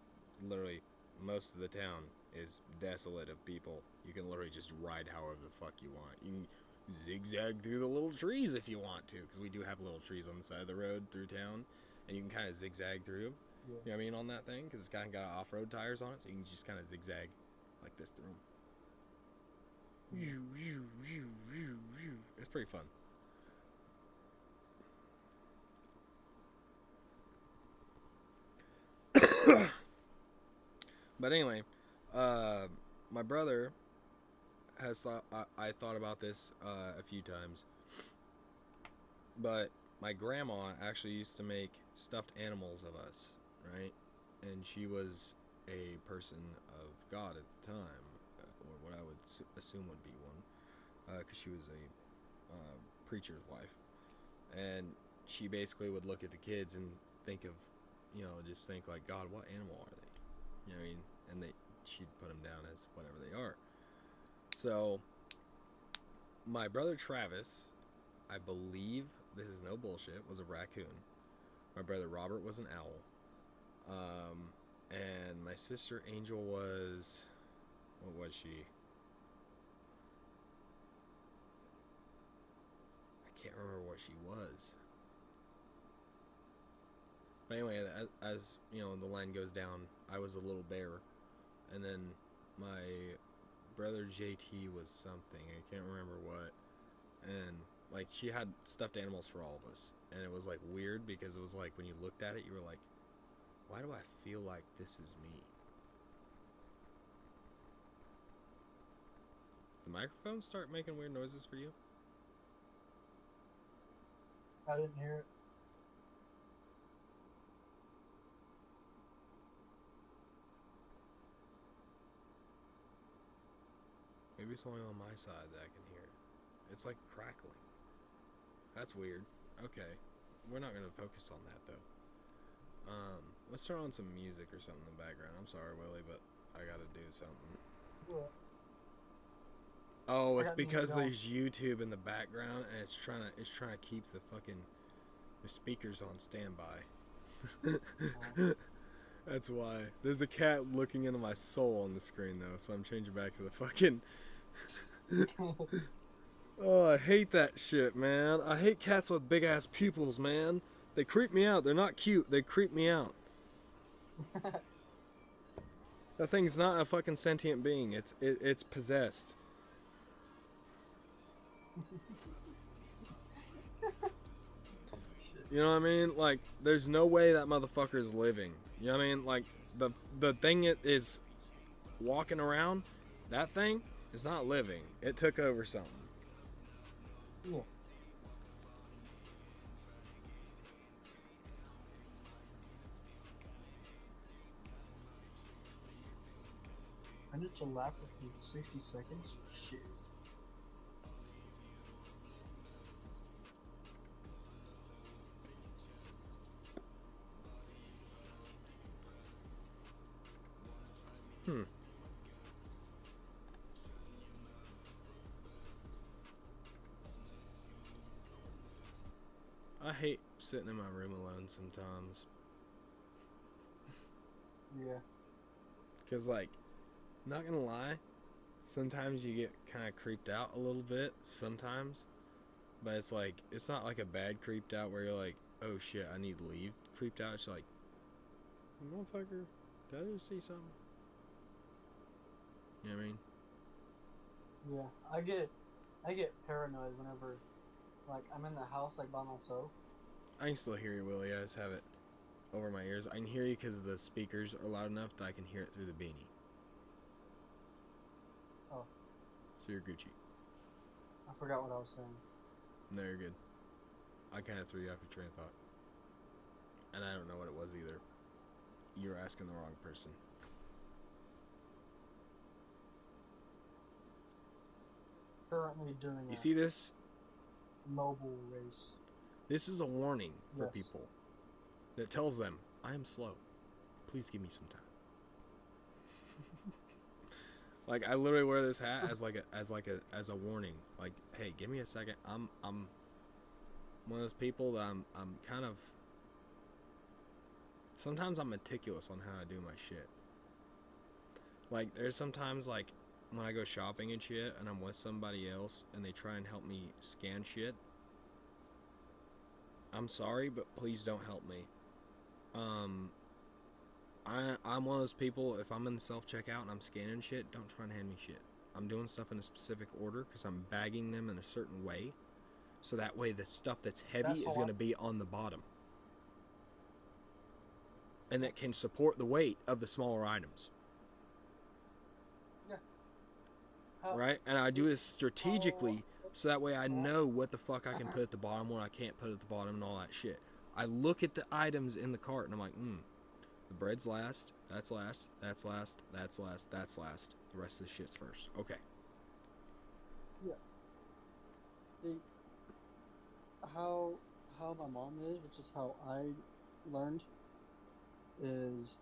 literally, most of the town is desolate of people. You can literally just ride however the fuck you want. You can zigzag through the little trees if you want to, because we do have little trees on the side of the road through town, and you can kind of zigzag through. Yeah. You know what I mean, on that thing, because it's kind of got off-road tires on it, so you can just kind of zigzag like this through them. It's pretty fun. But anyway, my brother has thought, I thought about this a few times, but my grandma actually used to make stuffed animals of us, right? And she was a person of God at the time, or what I would assume would be one, because she was a preacher's wife. And she basically would look at the kids and think of, just think like, God, what animal are they? You know what I mean? And she'd put them down as whatever they are. So, my brother Travis, I believe, this is no bullshit, was a raccoon. My brother Robert was an owl. And my sister Angel was, what was she? I can't remember what she was. But anyway, as you know, the line goes down, I was a little bear, and then my brother JT was something, I can't remember what, and like she had stuffed animals for all of us, and it was like weird because it was like when you looked at it, you were like, why do I feel like this is me? The microphone start making weird noises for you? I didn't hear it. Maybe it's only on my side that I can hear it. It's like crackling. That's weird. Okay. We're not going to focus on that, though. Let's turn on some music or something in the background. I'm sorry, Willie, but I got to do something. What? Oh, it's got music because on. there's YouTube in the background, and it's trying to keep the speakers on standby. That's why. There's a cat looking into my soul on the screen, though, so I'm changing back to the fucking... Oh, I hate that shit, man. I hate cats with big-ass pupils, man. They creep me out. They're not cute. They creep me out. That thing's not a fucking sentient being. It's possessed. You know what I mean? Like, there's no way that motherfucker is living. You know what I mean? Like, the thing it is walking around, that thing is not living. It took over something. Yeah. I need to lap within 60 seconds? Shit. I hate sitting in my room alone sometimes. Yeah. Because, like, not gonna lie, sometimes you get kind of creeped out a little bit, sometimes. But it's like, it's not like a bad creeped out where you're like, oh shit, I need to leave. Creeped out, it's like, motherfucker, did I just see something? You know what I mean? Yeah. I get paranoid whenever, like, I'm in the house, like, by myself. I can still hear you, Willie. I just have it over my ears. I can hear you because the speakers are loud enough that I can hear it through the beanie. Oh. So you're Gucci. I forgot what I was saying. No, you're good. I kind of threw you off your train of thought. And I don't know what it was either. You were asking the wrong person. Currently doing You a see this? mobile race. This is a warning for Yes. people that tells them, I am slow. Please give me some time. Like, I literally wear this hat as a warning. Like, hey, give me a second. I'm one of those people that I'm kind of, sometimes I'm meticulous on how I do my shit. Like, there's sometimes, like, when I go shopping and shit and I'm with somebody else and they try and help me scan shit, I'm sorry, but please don't help me. I'm one of those people, if I'm in the self-checkout and I'm scanning shit, don't try and hand me shit. I'm doing stuff in a specific order because I'm bagging them in a certain way. So that way the stuff that's heavy That's is how going to be on the bottom. And that can support the weight of the smaller items. Yeah. How, Right? And I do this strategically so that way I know what the fuck I can put at the bottom, what I can't put at the bottom, and all that shit. I look at the items in the cart and I'm like, the bread's last, that's last, that's last, that's last, that's last. The rest of the shit's first. Okay. Yeah. See, how my mom is, which is how I learned, is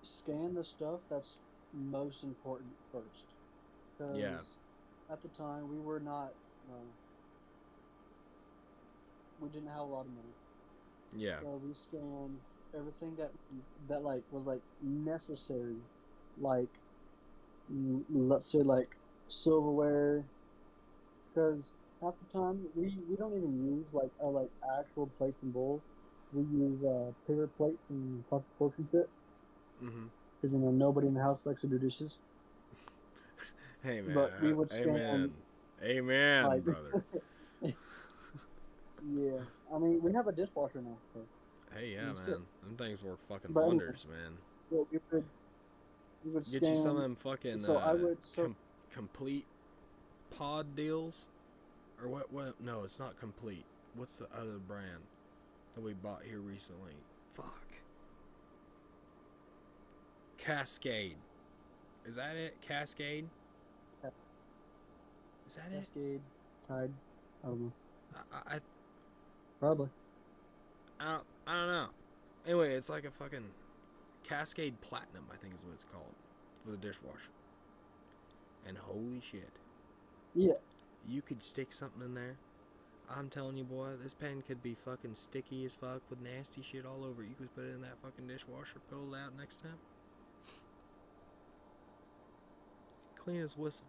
scan the stuff that's most important first. Because Yeah. at the time we were not, we didn't have a lot of money. Yeah. So we scanned everything that like was like necessary, like let's say like silverware, because half the time we don't even use like actual plates and bowls. We use paper plates and plastic forks and shit. Mm-hmm. Because nobody in the house likes to do dishes. Hey man, But we would amen, stand amen, like brother. yeah. I mean, we have a dishwasher now, so Hey, yeah, I mean, man, shit. them things work fucking But anyway, wonders, man. yeah, we would Get you some of stand. them fucking So I would complete pod deals, or what? What? No, it's not complete. What's the other brand that we bought here recently? Fuck. Cascade. Is that it? Cascade? Is that it? Cascade, Tide. I don't know. I Probably. I don't know. Anyway, it's like a fucking Cascade Platinum, I think is what it's called, for the dishwasher. And holy shit, Yeah. you could stick something in there. I'm telling you, boy, this pen could be fucking sticky as fuck with nasty shit all over it. You could put it in that fucking dishwasher, pull it out next time. Clean as whistle.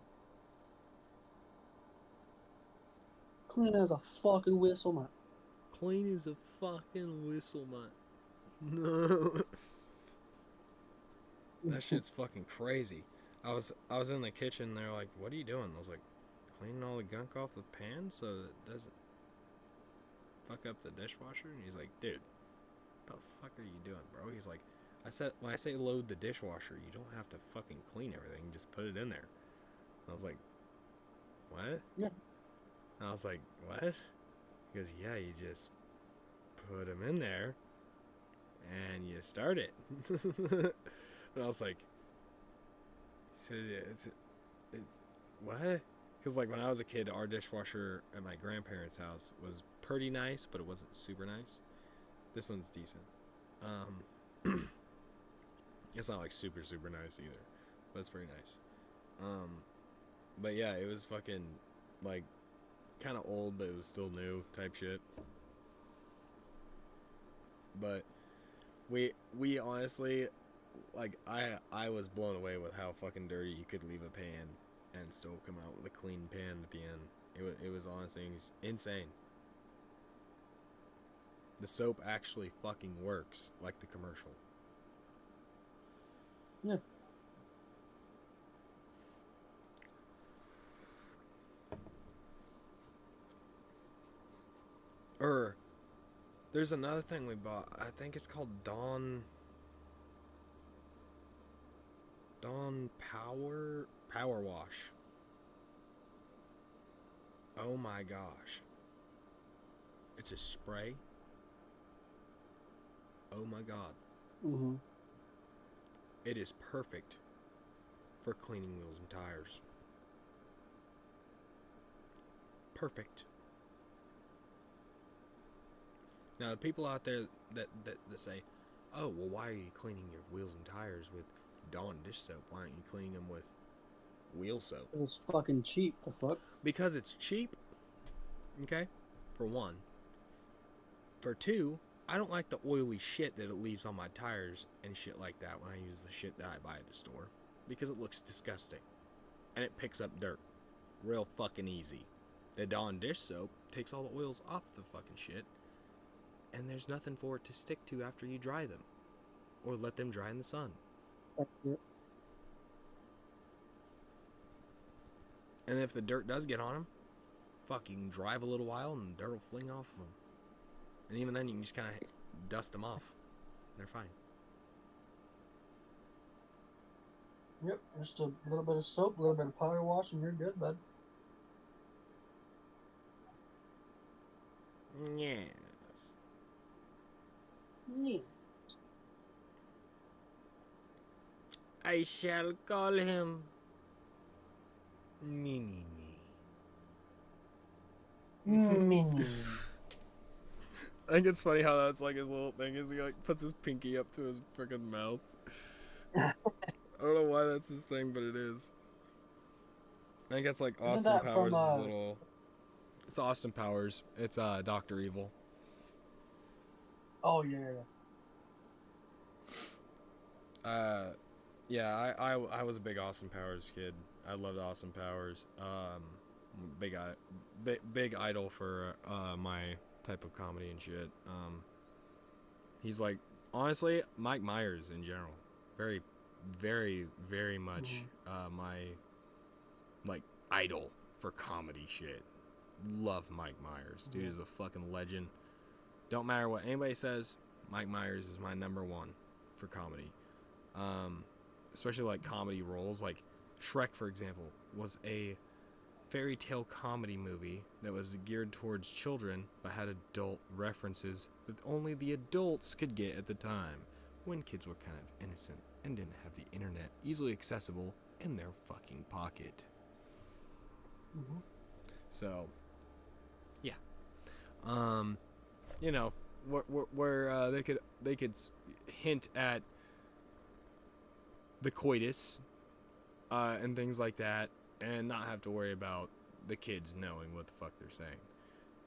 Clean as a fucking whistle, man. Clean as a fucking whistle, man. No. That shit's fucking crazy. I was in the kitchen. They're like, "What are you doing?" I was like, "Cleaning all the gunk off the pan so that it doesn't fuck up the dishwasher." And he's like, "Dude, what the fuck are you doing, bro?" He's like, when I say load the dishwasher, you don't have to fucking clean everything. Just put it in there." I was like, "What?" Yeah. And I was like, "What?" He goes, "Yeah, you just put them in there and you start it." And I was like, "So it's what?" Because like when I was a kid, our dishwasher at my grandparents' house was pretty nice, but it wasn't super nice. This one's decent. It's not like super nice either, but it's pretty nice. But yeah, it was fucking like kind of old, but it was still new type shit. But we honestly, like, I was blown away with how fucking dirty you could leave a pan and still come out with a clean pan at the end. It was honestly insane. The soap actually fucking works like the commercial. Yeah. There's another thing we bought. I think it's called Dawn Power Wash. Oh my gosh. It's a spray. Oh my god. Mm-hmm. It is perfect for cleaning wheels and tires. Perfect. Now, the people out there that say, "Oh, well, why are you cleaning your wheels and tires with Dawn dish soap? Why aren't you cleaning them with wheel soap?" It's fucking cheap. The fuck? Because it's cheap. Okay? For one. For two, I don't like the oily shit that it leaves on my tires and shit like that when I use the shit that I buy at the store. Because it looks disgusting. And it picks up dirt. Real fucking easy. The Dawn dish soap takes all the oils off the fucking shit. And there's nothing for it to stick to after you dry them. Or let them dry in the sun. Yeah. And if the dirt does get on them, fuck, you can drive a little while and the dirt will fling off of them. And even then you can just kind of dust them off. They're fine. Yep. Just a little bit of soap, a little bit of power wash, and you're good, bud. Yes. Yeah. I shall call him Nini. Mini. I think it's funny how that's like his little thing is he like puts his pinky up to his freaking mouth. I don't know why that's his thing, but it is. I think that's like Austin that Powers' from, little. It's Austin Powers. It's Dr. Evil. Oh yeah. Yeah, I was a big Austin Powers kid. I loved Austin Powers. Big idol for my type of comedy and shit. He's like, honestly, Mike Myers in general, very, very, very much my like idol for comedy shit. Love Mike Myers. Dude is a fucking legend. Don't matter what anybody says, Mike Myers is my number one for comedy. Especially like comedy roles. Like Shrek, for example, was a fairy tale comedy movie that was geared towards children but had adult references that only the adults could get at the time, when kids were kind of innocent and didn't have the internet easily accessible in their fucking pocket. So, yeah. You know, where they could hint at the coitus and things like that, and not have to worry about the kids knowing what the fuck they're saying.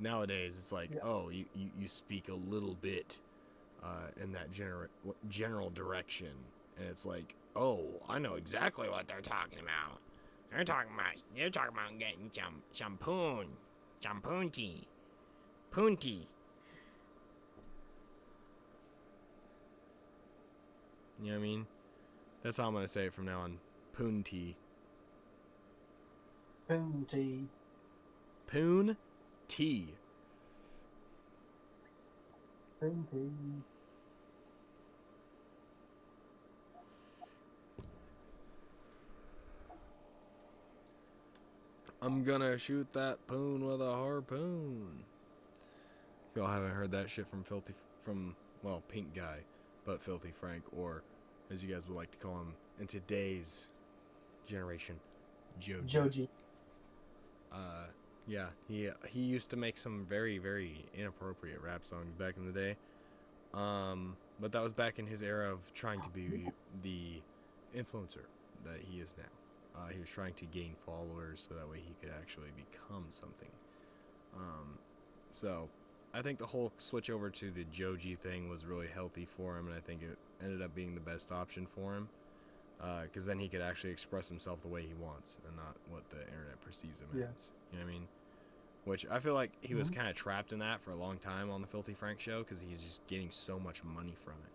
Nowadays, it's like, oh, you speak a little bit in that general direction, and it's like, oh, I know exactly what they're talking about. They're talking about getting some punty. You know what I mean? That's how I'm gonna say it from now on. Punty. Bounty. Poon tea. Bounty. I'm gonna shoot that poon with a harpoon. If y'all haven't heard that shit from Pink Guy, but Filthy Frank, or as you guys would like to call him in today's generation, Joji. Yeah, he used to make some very, very inappropriate rap songs back in the day. But that was back in his era of trying to be the influencer that he is now. He was trying to gain followers so that way he could actually become something. So I think the whole switch over to the Joji thing was really healthy for him, and I think it ended up being the best option for him. Because then he could actually express himself the way he wants and not what the internet perceives him as. You know what I mean? Which I feel like he was kind of trapped in that for a long time on the Filthy Frank show, because he's just getting so much money from it.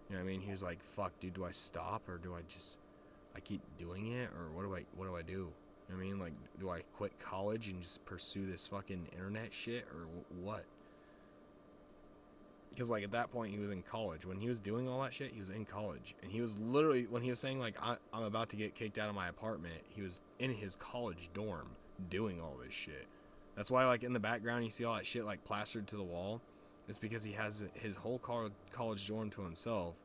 You know what I mean? He was like, fuck, dude, do I stop, or do I keep doing it, or what do I do? You know what I mean? Like, do I quit college and just pursue this fucking internet shit, or what? Because, like, at that point, he was in college. When he was doing all that shit, he was in college. And he was literally, when he was saying, like, I'm about to get kicked out of my apartment, he was in his college dorm doing all this shit. That's why, like, in the background, you see all that shit, like, plastered to the wall. It's because he has his whole college dorm to himself,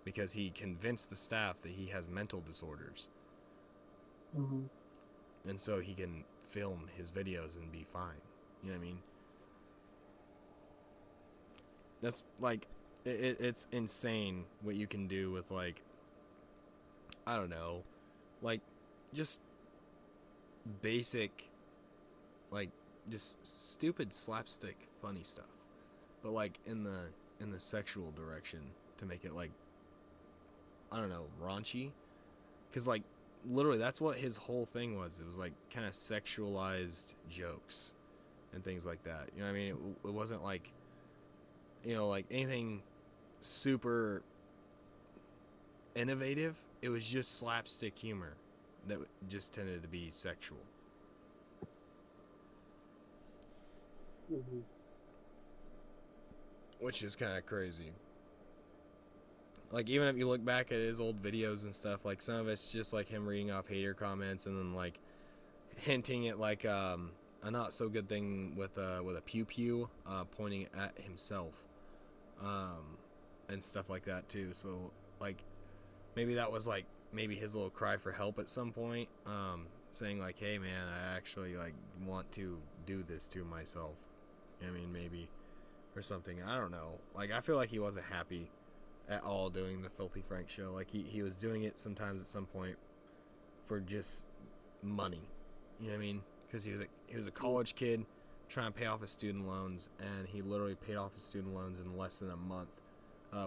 because he convinced the staff that he has mental disorders. And so he can film his videos and be fine. You know what I mean? That's, like, it's insane what you can do with, like, I don't know, like, just basic, like, just stupid slapstick funny stuff, but, like, in the sexual direction, to make it, like, I don't know, raunchy, because, like, literally that's what his whole thing was. It was, like, kind of sexualized jokes and things like that. You know what I mean? It wasn't like, you know, like anything super innovative. It was just slapstick humor that just tended to be sexual. Which is kind of crazy. Like, even if you look back at his old videos and stuff, like, some of it's just like him reading off hater comments and then, like, hinting at, like, a not so good thing with a pew pew pointing at himself. And stuff like that too. So, like, maybe that was, like, maybe his little cry for help at some point, saying, like, hey man, I actually, like, want to do this to myself. I mean, maybe, or something. I don't know. Like, I feel like he wasn't happy at all doing the Filthy Frank show. Like, he was doing it sometimes at some point for just money. You know what I mean? Because he was a college kid trying to pay off his student loans, and he literally paid off his student loans in less than a month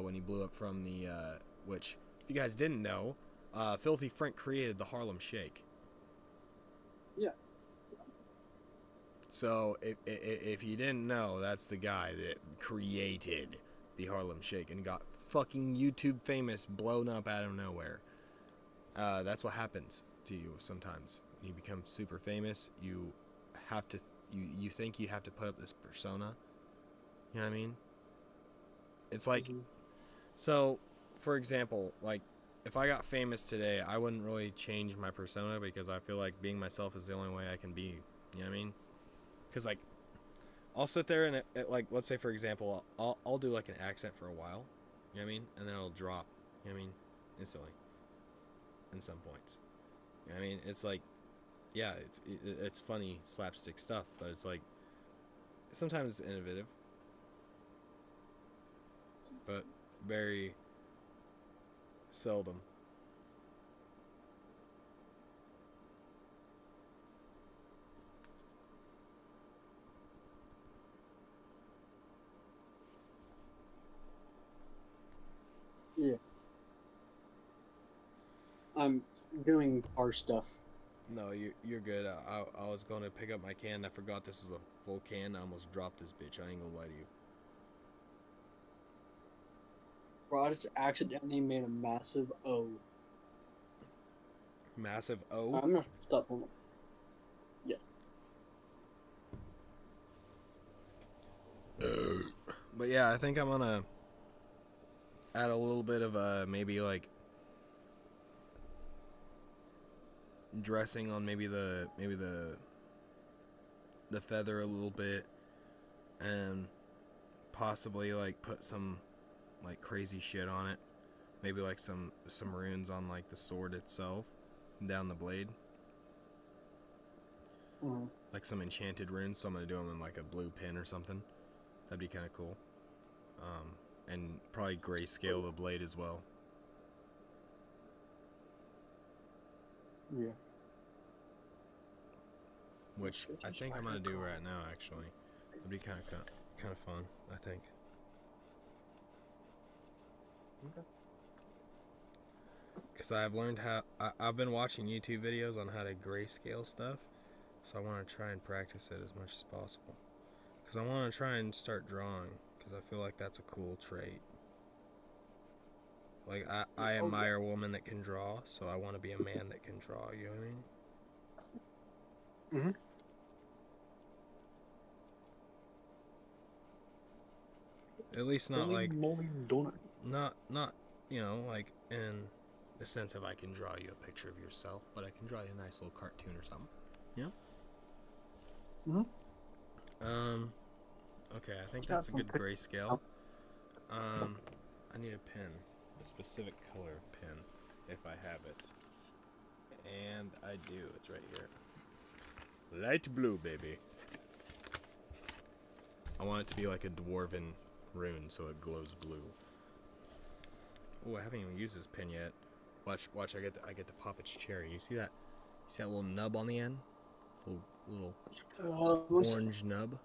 when he blew up from the which if you guys didn't know, Filthy Frank created the Harlem Shake. Yeah. So if you didn't know, that's the guy that created the Harlem Shake and got fucking YouTube famous, blown up out of nowhere. That's what happens to you sometimes. When you become super famous, you have to, you think you have to put up this persona. You know what I mean? It's like, so, for example, like, if I got famous today, I wouldn't really change my persona because I feel like being myself is the only way I can be. You know what I mean? Because, like, I'll sit there and, like, let's say, for example, I'll do, like, an accent for a while. You know what I mean? And then it'll drop. You know what I mean? Instantly. In some points. You know what I mean? It's like, yeah, it's funny slapstick stuff, but it's like, sometimes it's innovative. But very seldom. Yeah. I'm doing car stuff. No, you're good. I was going to pick up my can. I forgot this is a full can. I almost dropped this bitch. I ain't gonna lie to you. Bro, I just accidentally made a massive O. Massive O? I'm gonna stop on it. Yes. But yeah, I think I'm gonna add a little bit of maybe like dressing on maybe the feather a little bit, and possibly like put some like crazy shit on it. Maybe like some runes on like the sword itself, down the blade. Mhm. Like some enchanted runes, so I'm gonna do them in like a blue pin or something. That'd be kind of cool. And probably grayscale the blade as well. Yeah. Which I think I'm gonna do right now. Actually, it'd be kind of fun. I think. Okay. Because I've learned how. I've been watching YouTube videos on how to grayscale stuff, so I want to try and practice it as much as possible. Because I want to try and start drawing, because I feel like that's a cool trait. Like, I admire a woman that can draw, so I want to be a man that can draw, you know what I mean? Mhm. At least not like, Holy donut. not, you know, like, in the sense of I can draw you a picture of yourself, but I can draw you a nice little cartoon or something, you know? Mhm. Okay, I think that's a good grayscale. I need a pen. A specific color pen, if I have it. And I do. It's right here. Light blue, baby. I want it to be like a dwarven rune, so it glows blue. Oh, I haven't even used this pen yet. Watch! I get to pop its cherry. You see that? You see that little nub on the end? Little orange nub.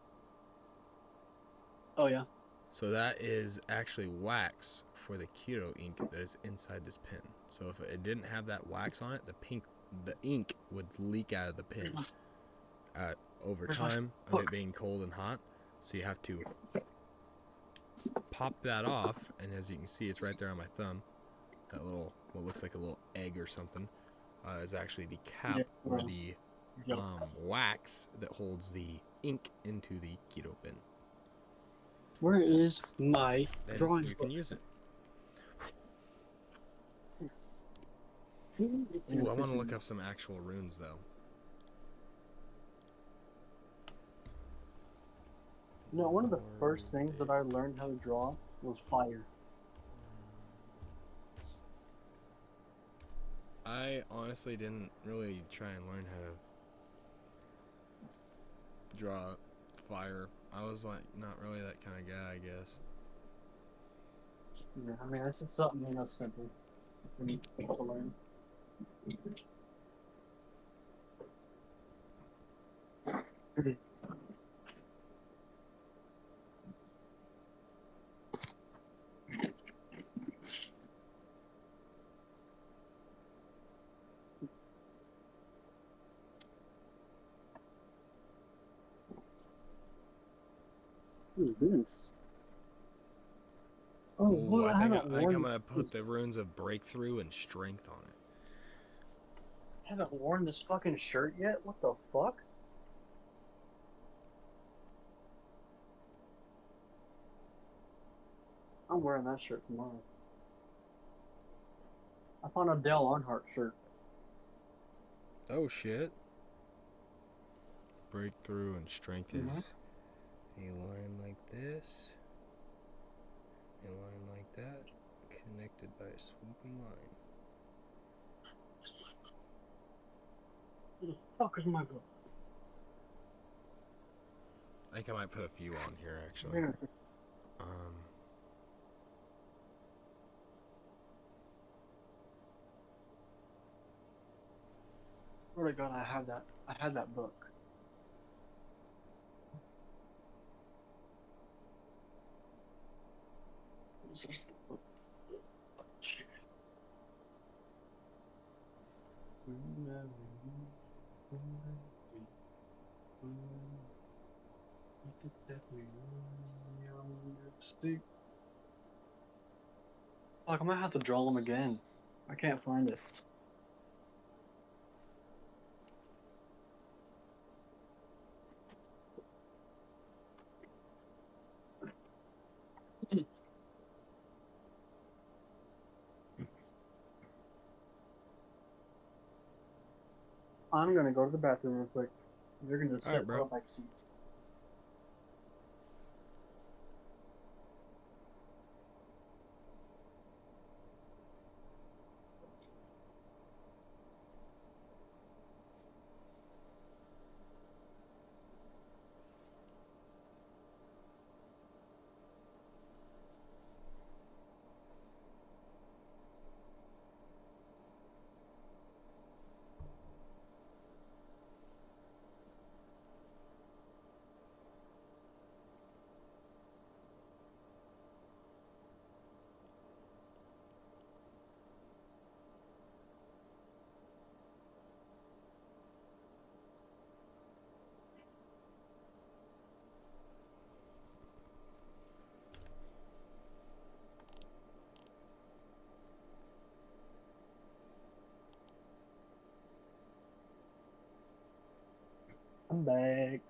Oh yeah. So that is actually wax for the keto ink that is inside this pen. So if it didn't have that wax on it, the ink would leak out of the pen over time of it being cold and hot. So you have to pop that off, and as you can see, it's right there on my thumb. That little, what looks like a little egg or something, is actually the cap or the wax that holds the ink into the keto pen. Where is my Then drawing you can use it. book? Ooh, I want to look up some actual runes though. No, one of the first things that I learned how to draw was fire. I honestly didn't really try and learn how to draw fire. I was like not really that kind of guy, I guess. Yeah, I mean, that's just something simple for me to learn. What is this? Oh, Ooh, well, I think haven't I'm worn gonna put this. the runes of breakthrough and strength on it. I haven't worn this fucking shirt yet. What the fuck? I'm wearing that shirt tomorrow. I found a Dale Earnhardt shirt. Oh shit. Breakthrough and strength is a line like this, a line like that, connected by a swooping line. Where the fuck is my book? I think I might put a few on here actually. Swear to God, I have that. I had that book. What's this book? Shit. Fuck, I might have to draw them again. I can't find it. I'm gonna go to the bathroom real quick. You're gonna sit Alright, bro. on my seat. I'm back.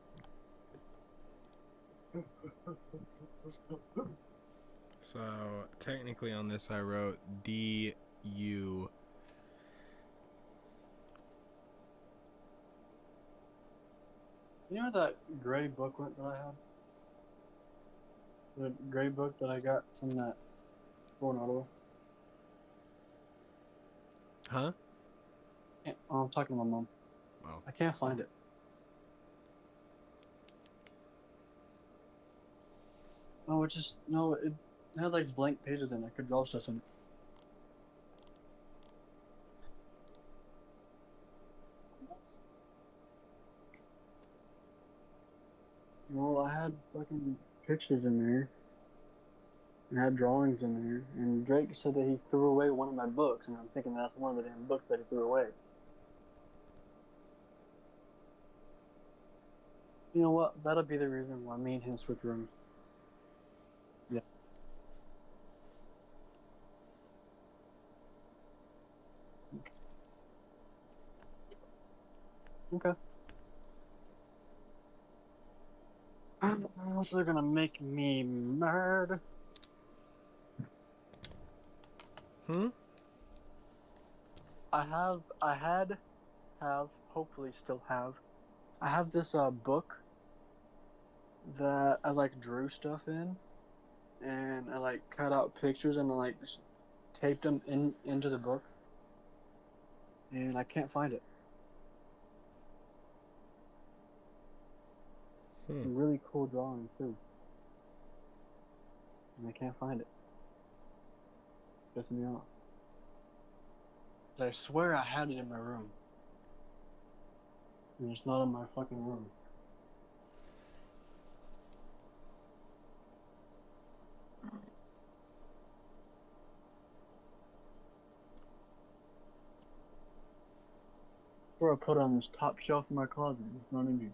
So technically on this I wrote DU. You know that gray booklet that I had? The gray book that I got from that store in Ottawa? Huh? Oh, I'm talking to my mom. Oh. I can't find it. Oh, it just no. It had like blank pages in it. I could draw stuff in it. Well, I had fucking pictures in there. And had drawings in there. And Drake said that he threw away one of my books, and I'm thinking that's one of the damn books that he threw away. You know what? That'll be the reason why me and him switch rooms. Yeah. Okay. They're gonna make me mad. Hopefully still have. I have this book that I like drew stuff in, and I like cut out pictures and I like taped them into the book, and I can't find it. Really cool drawing too, and I can't find it. Pissing me off. I swear I had it in my room, and it's not in my fucking room. Or I put it on this top shelf in my closet. It's not in here.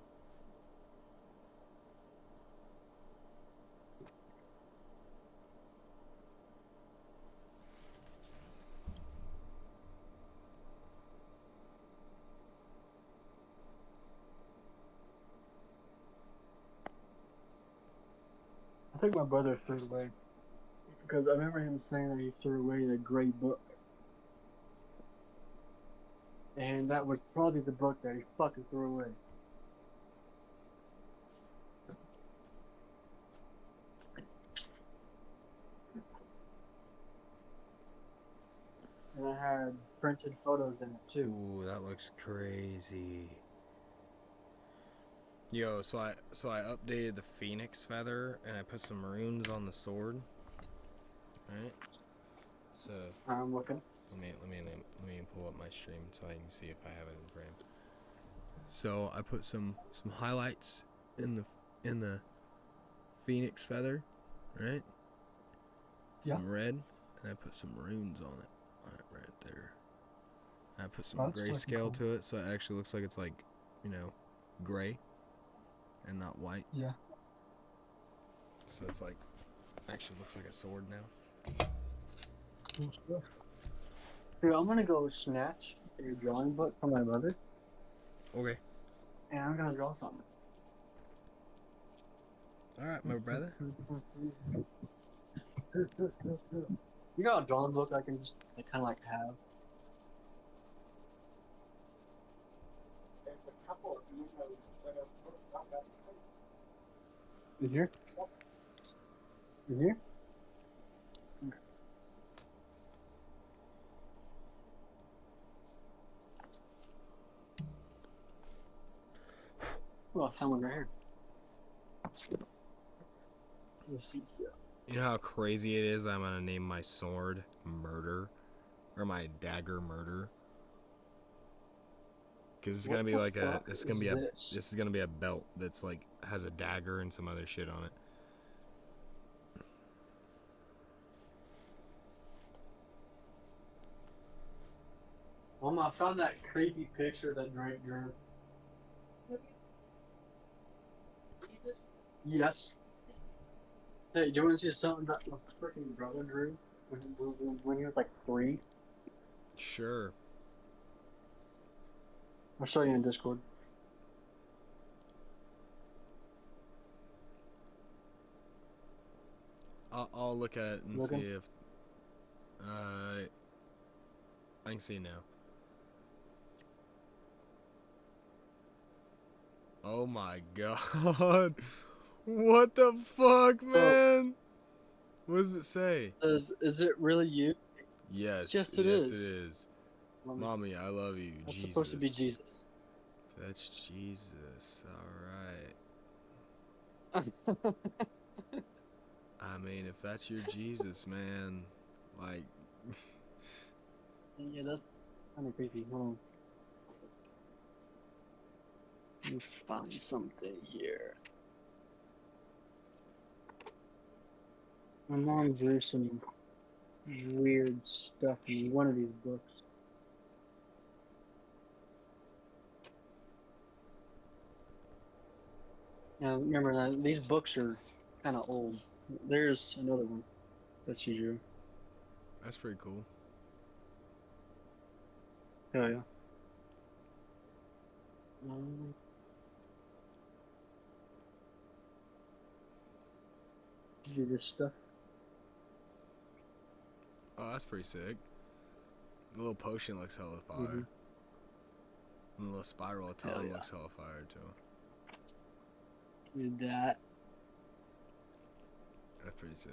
think my brother threw it away because I remember him saying that he threw away the gray book, and that was probably the book that he fucking threw away. And I had printed photos in it too. Ooh, that looks crazy. Yo, so I updated the phoenix feather and I put some maroons on the sword. Right? So I'm looking. let me pull up my stream so I can see if I have it in frame. So I put some highlights in the phoenix feather, right? Some red, and I put some maroons on it right there. I put some That's fucking grayscale cool. to it, so it actually looks like it's like, gray, and not white. Yeah. So it's like, actually looks like a sword now. Cool stuff. Dude, I'm gonna go snatch a drawing book from my brother, Okay. and I'm gonna draw something. All right, my brother. You got a drawing book I can just kind of like have? In here? In here? Okay. Well, I found one right here. Let's see here. You know how crazy it is that I'm gonna name my sword Murder, or my dagger Murder? Because it's What gonna be the like fuck this is gonna is be a this? this is gonna be a belt that's like has a dagger and some other shit on it. I found that creepy picture that Drake drew. Yes. Hey, do you want to see something that my freaking brother drew when he was like 3? Sure. I'll show you in Discord. I'll look at it and Looking? see if I can see now. Oh my god. What the fuck, man? What does it say? Is it really you? Yes. Yes, it yes, is. it is. Mommy, Mommy, I love you. that's Jesus. supposed to be Jesus. That's Jesus. Alright. I mean, if that's your Jesus, man, like, Yeah, that's kind of creepy. Hold on. Let me find something here. My mom drew some weird stuff in one of these books. Now, remember that these books are kind of old. There's another one that she drew. that's pretty cool. Oh yeah. Do this stuff. Oh, that's pretty sick. The little potion looks hella fire. Mhm. And the little spiral of Hell tongue yeah. looks hella fire, too. Did that. That's pretty sick.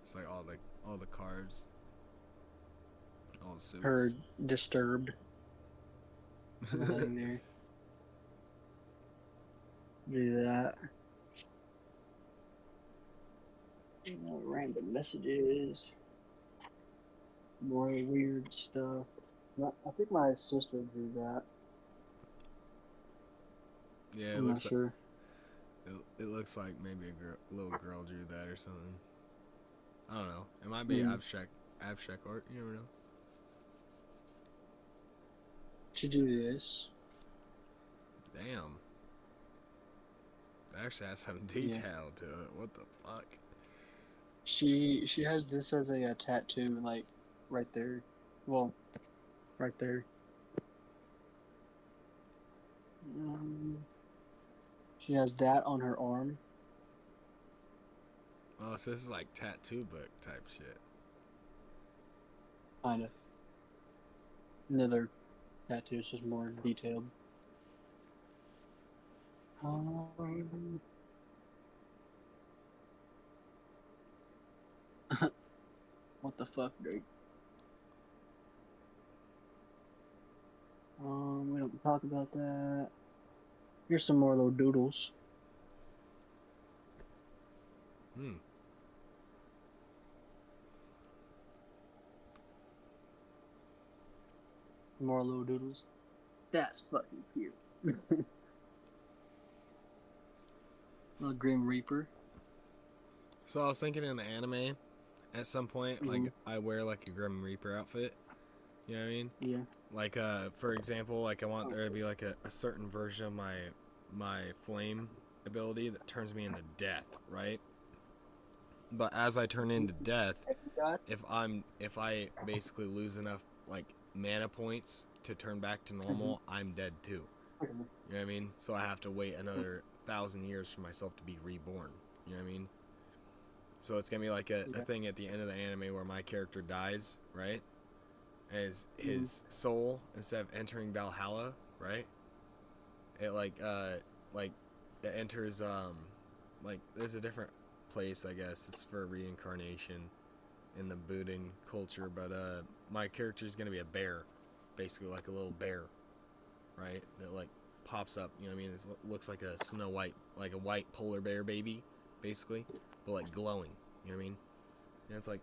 It's like all the cards. All the suits. Her disturbed. Lying there. Do that. Random messages. More weird stuff. I think my sister drew that. Yeah, it I'm not looks sure. it looks like maybe a little girl drew that or something. I don't know. It might be abstract art. You never know. To do this. Damn. It actually has some detail to it. What the fuck? She has this as a tattoo, like right there. Well, right there. She has that on her arm. Oh, so this is like tattoo book type shit. Kinda. Another tattoo is just more detailed. What the fuck, dude? We don't talk about that. Here's some more little doodles. Hmm. More little doodles. That's fucking cute. Little Grim Reaper. So I was thinking in the anime, at some point, like I wear like a Grim Reaper outfit. You know what I mean? Yeah. Like for example, like I want there to be like a certain version of my flame ability that turns me into death, right? But as I turn into death, if I basically lose enough like mana points to turn back to normal, I'm dead too. You know what I mean? So I have to wait another 1,000 years for myself to be reborn. You know what I mean? So it's gonna be like a thing at the end of the anime where my character dies, right? As his soul, instead of entering Valhalla, right? It like it enters like there's a different place, I guess. It's for reincarnation in the Buddhan culture, but my character is gonna be a bear, basically like a little bear, right? That like pops up, you know what I mean? It looks like a Snow White, like a white polar bear baby, basically, but like glowing, you know what I mean? And it's like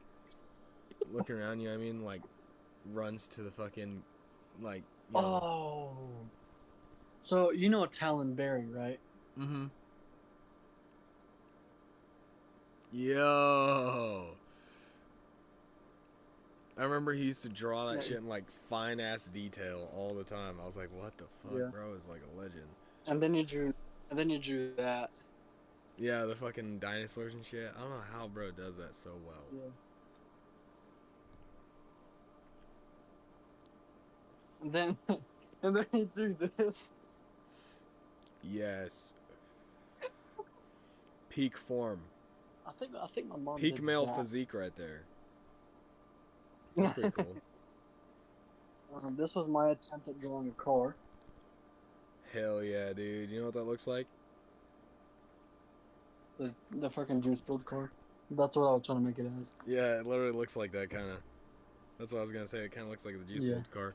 looking around, you know what I mean? Like runs to the fucking like. You know. Oh. So you know Talon Berry, right? Mm-hmm. Yo. I remember he used to draw that shit in like fine ass detail all the time. I was like, what the fuck, bro? It's like a legend. And then you drew that. Yeah, the fucking dinosaurs and shit. I don't know how bro does that so well. Yeah. And then he drew this. Yes. Peak form. I think my mom Peak did male that. physique right there. That's pretty cool. This was my attempt at drawing a car. Hell yeah, dude. You know what that looks like? The fucking juice filled car. That's what I was trying to make it as. Yeah, it literally looks like that kind of. That's what I was gonna say. It kind of looks like the juice filled car.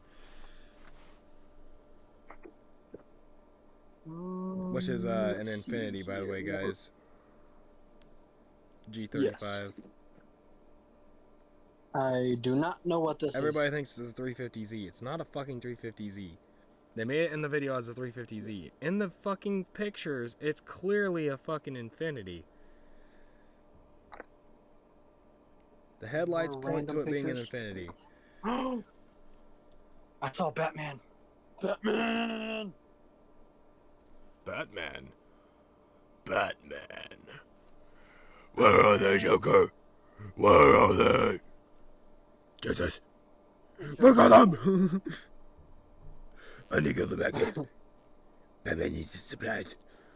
Which is an Infinity, by the way, guys. G35. Yes. I do not know what this Everybody is. thinks it's a 350Z. It's not a fucking 350Z. They made it in the video as a 350Z. In the fucking pictures, it's clearly a fucking Infinity. The headlights point to it being an Infinity. I saw Batman. Batman! Batman. Batman. Where are they, Joker? Where are they? Jesus. Look at them! I need to go to the back. Batman needs his supplies.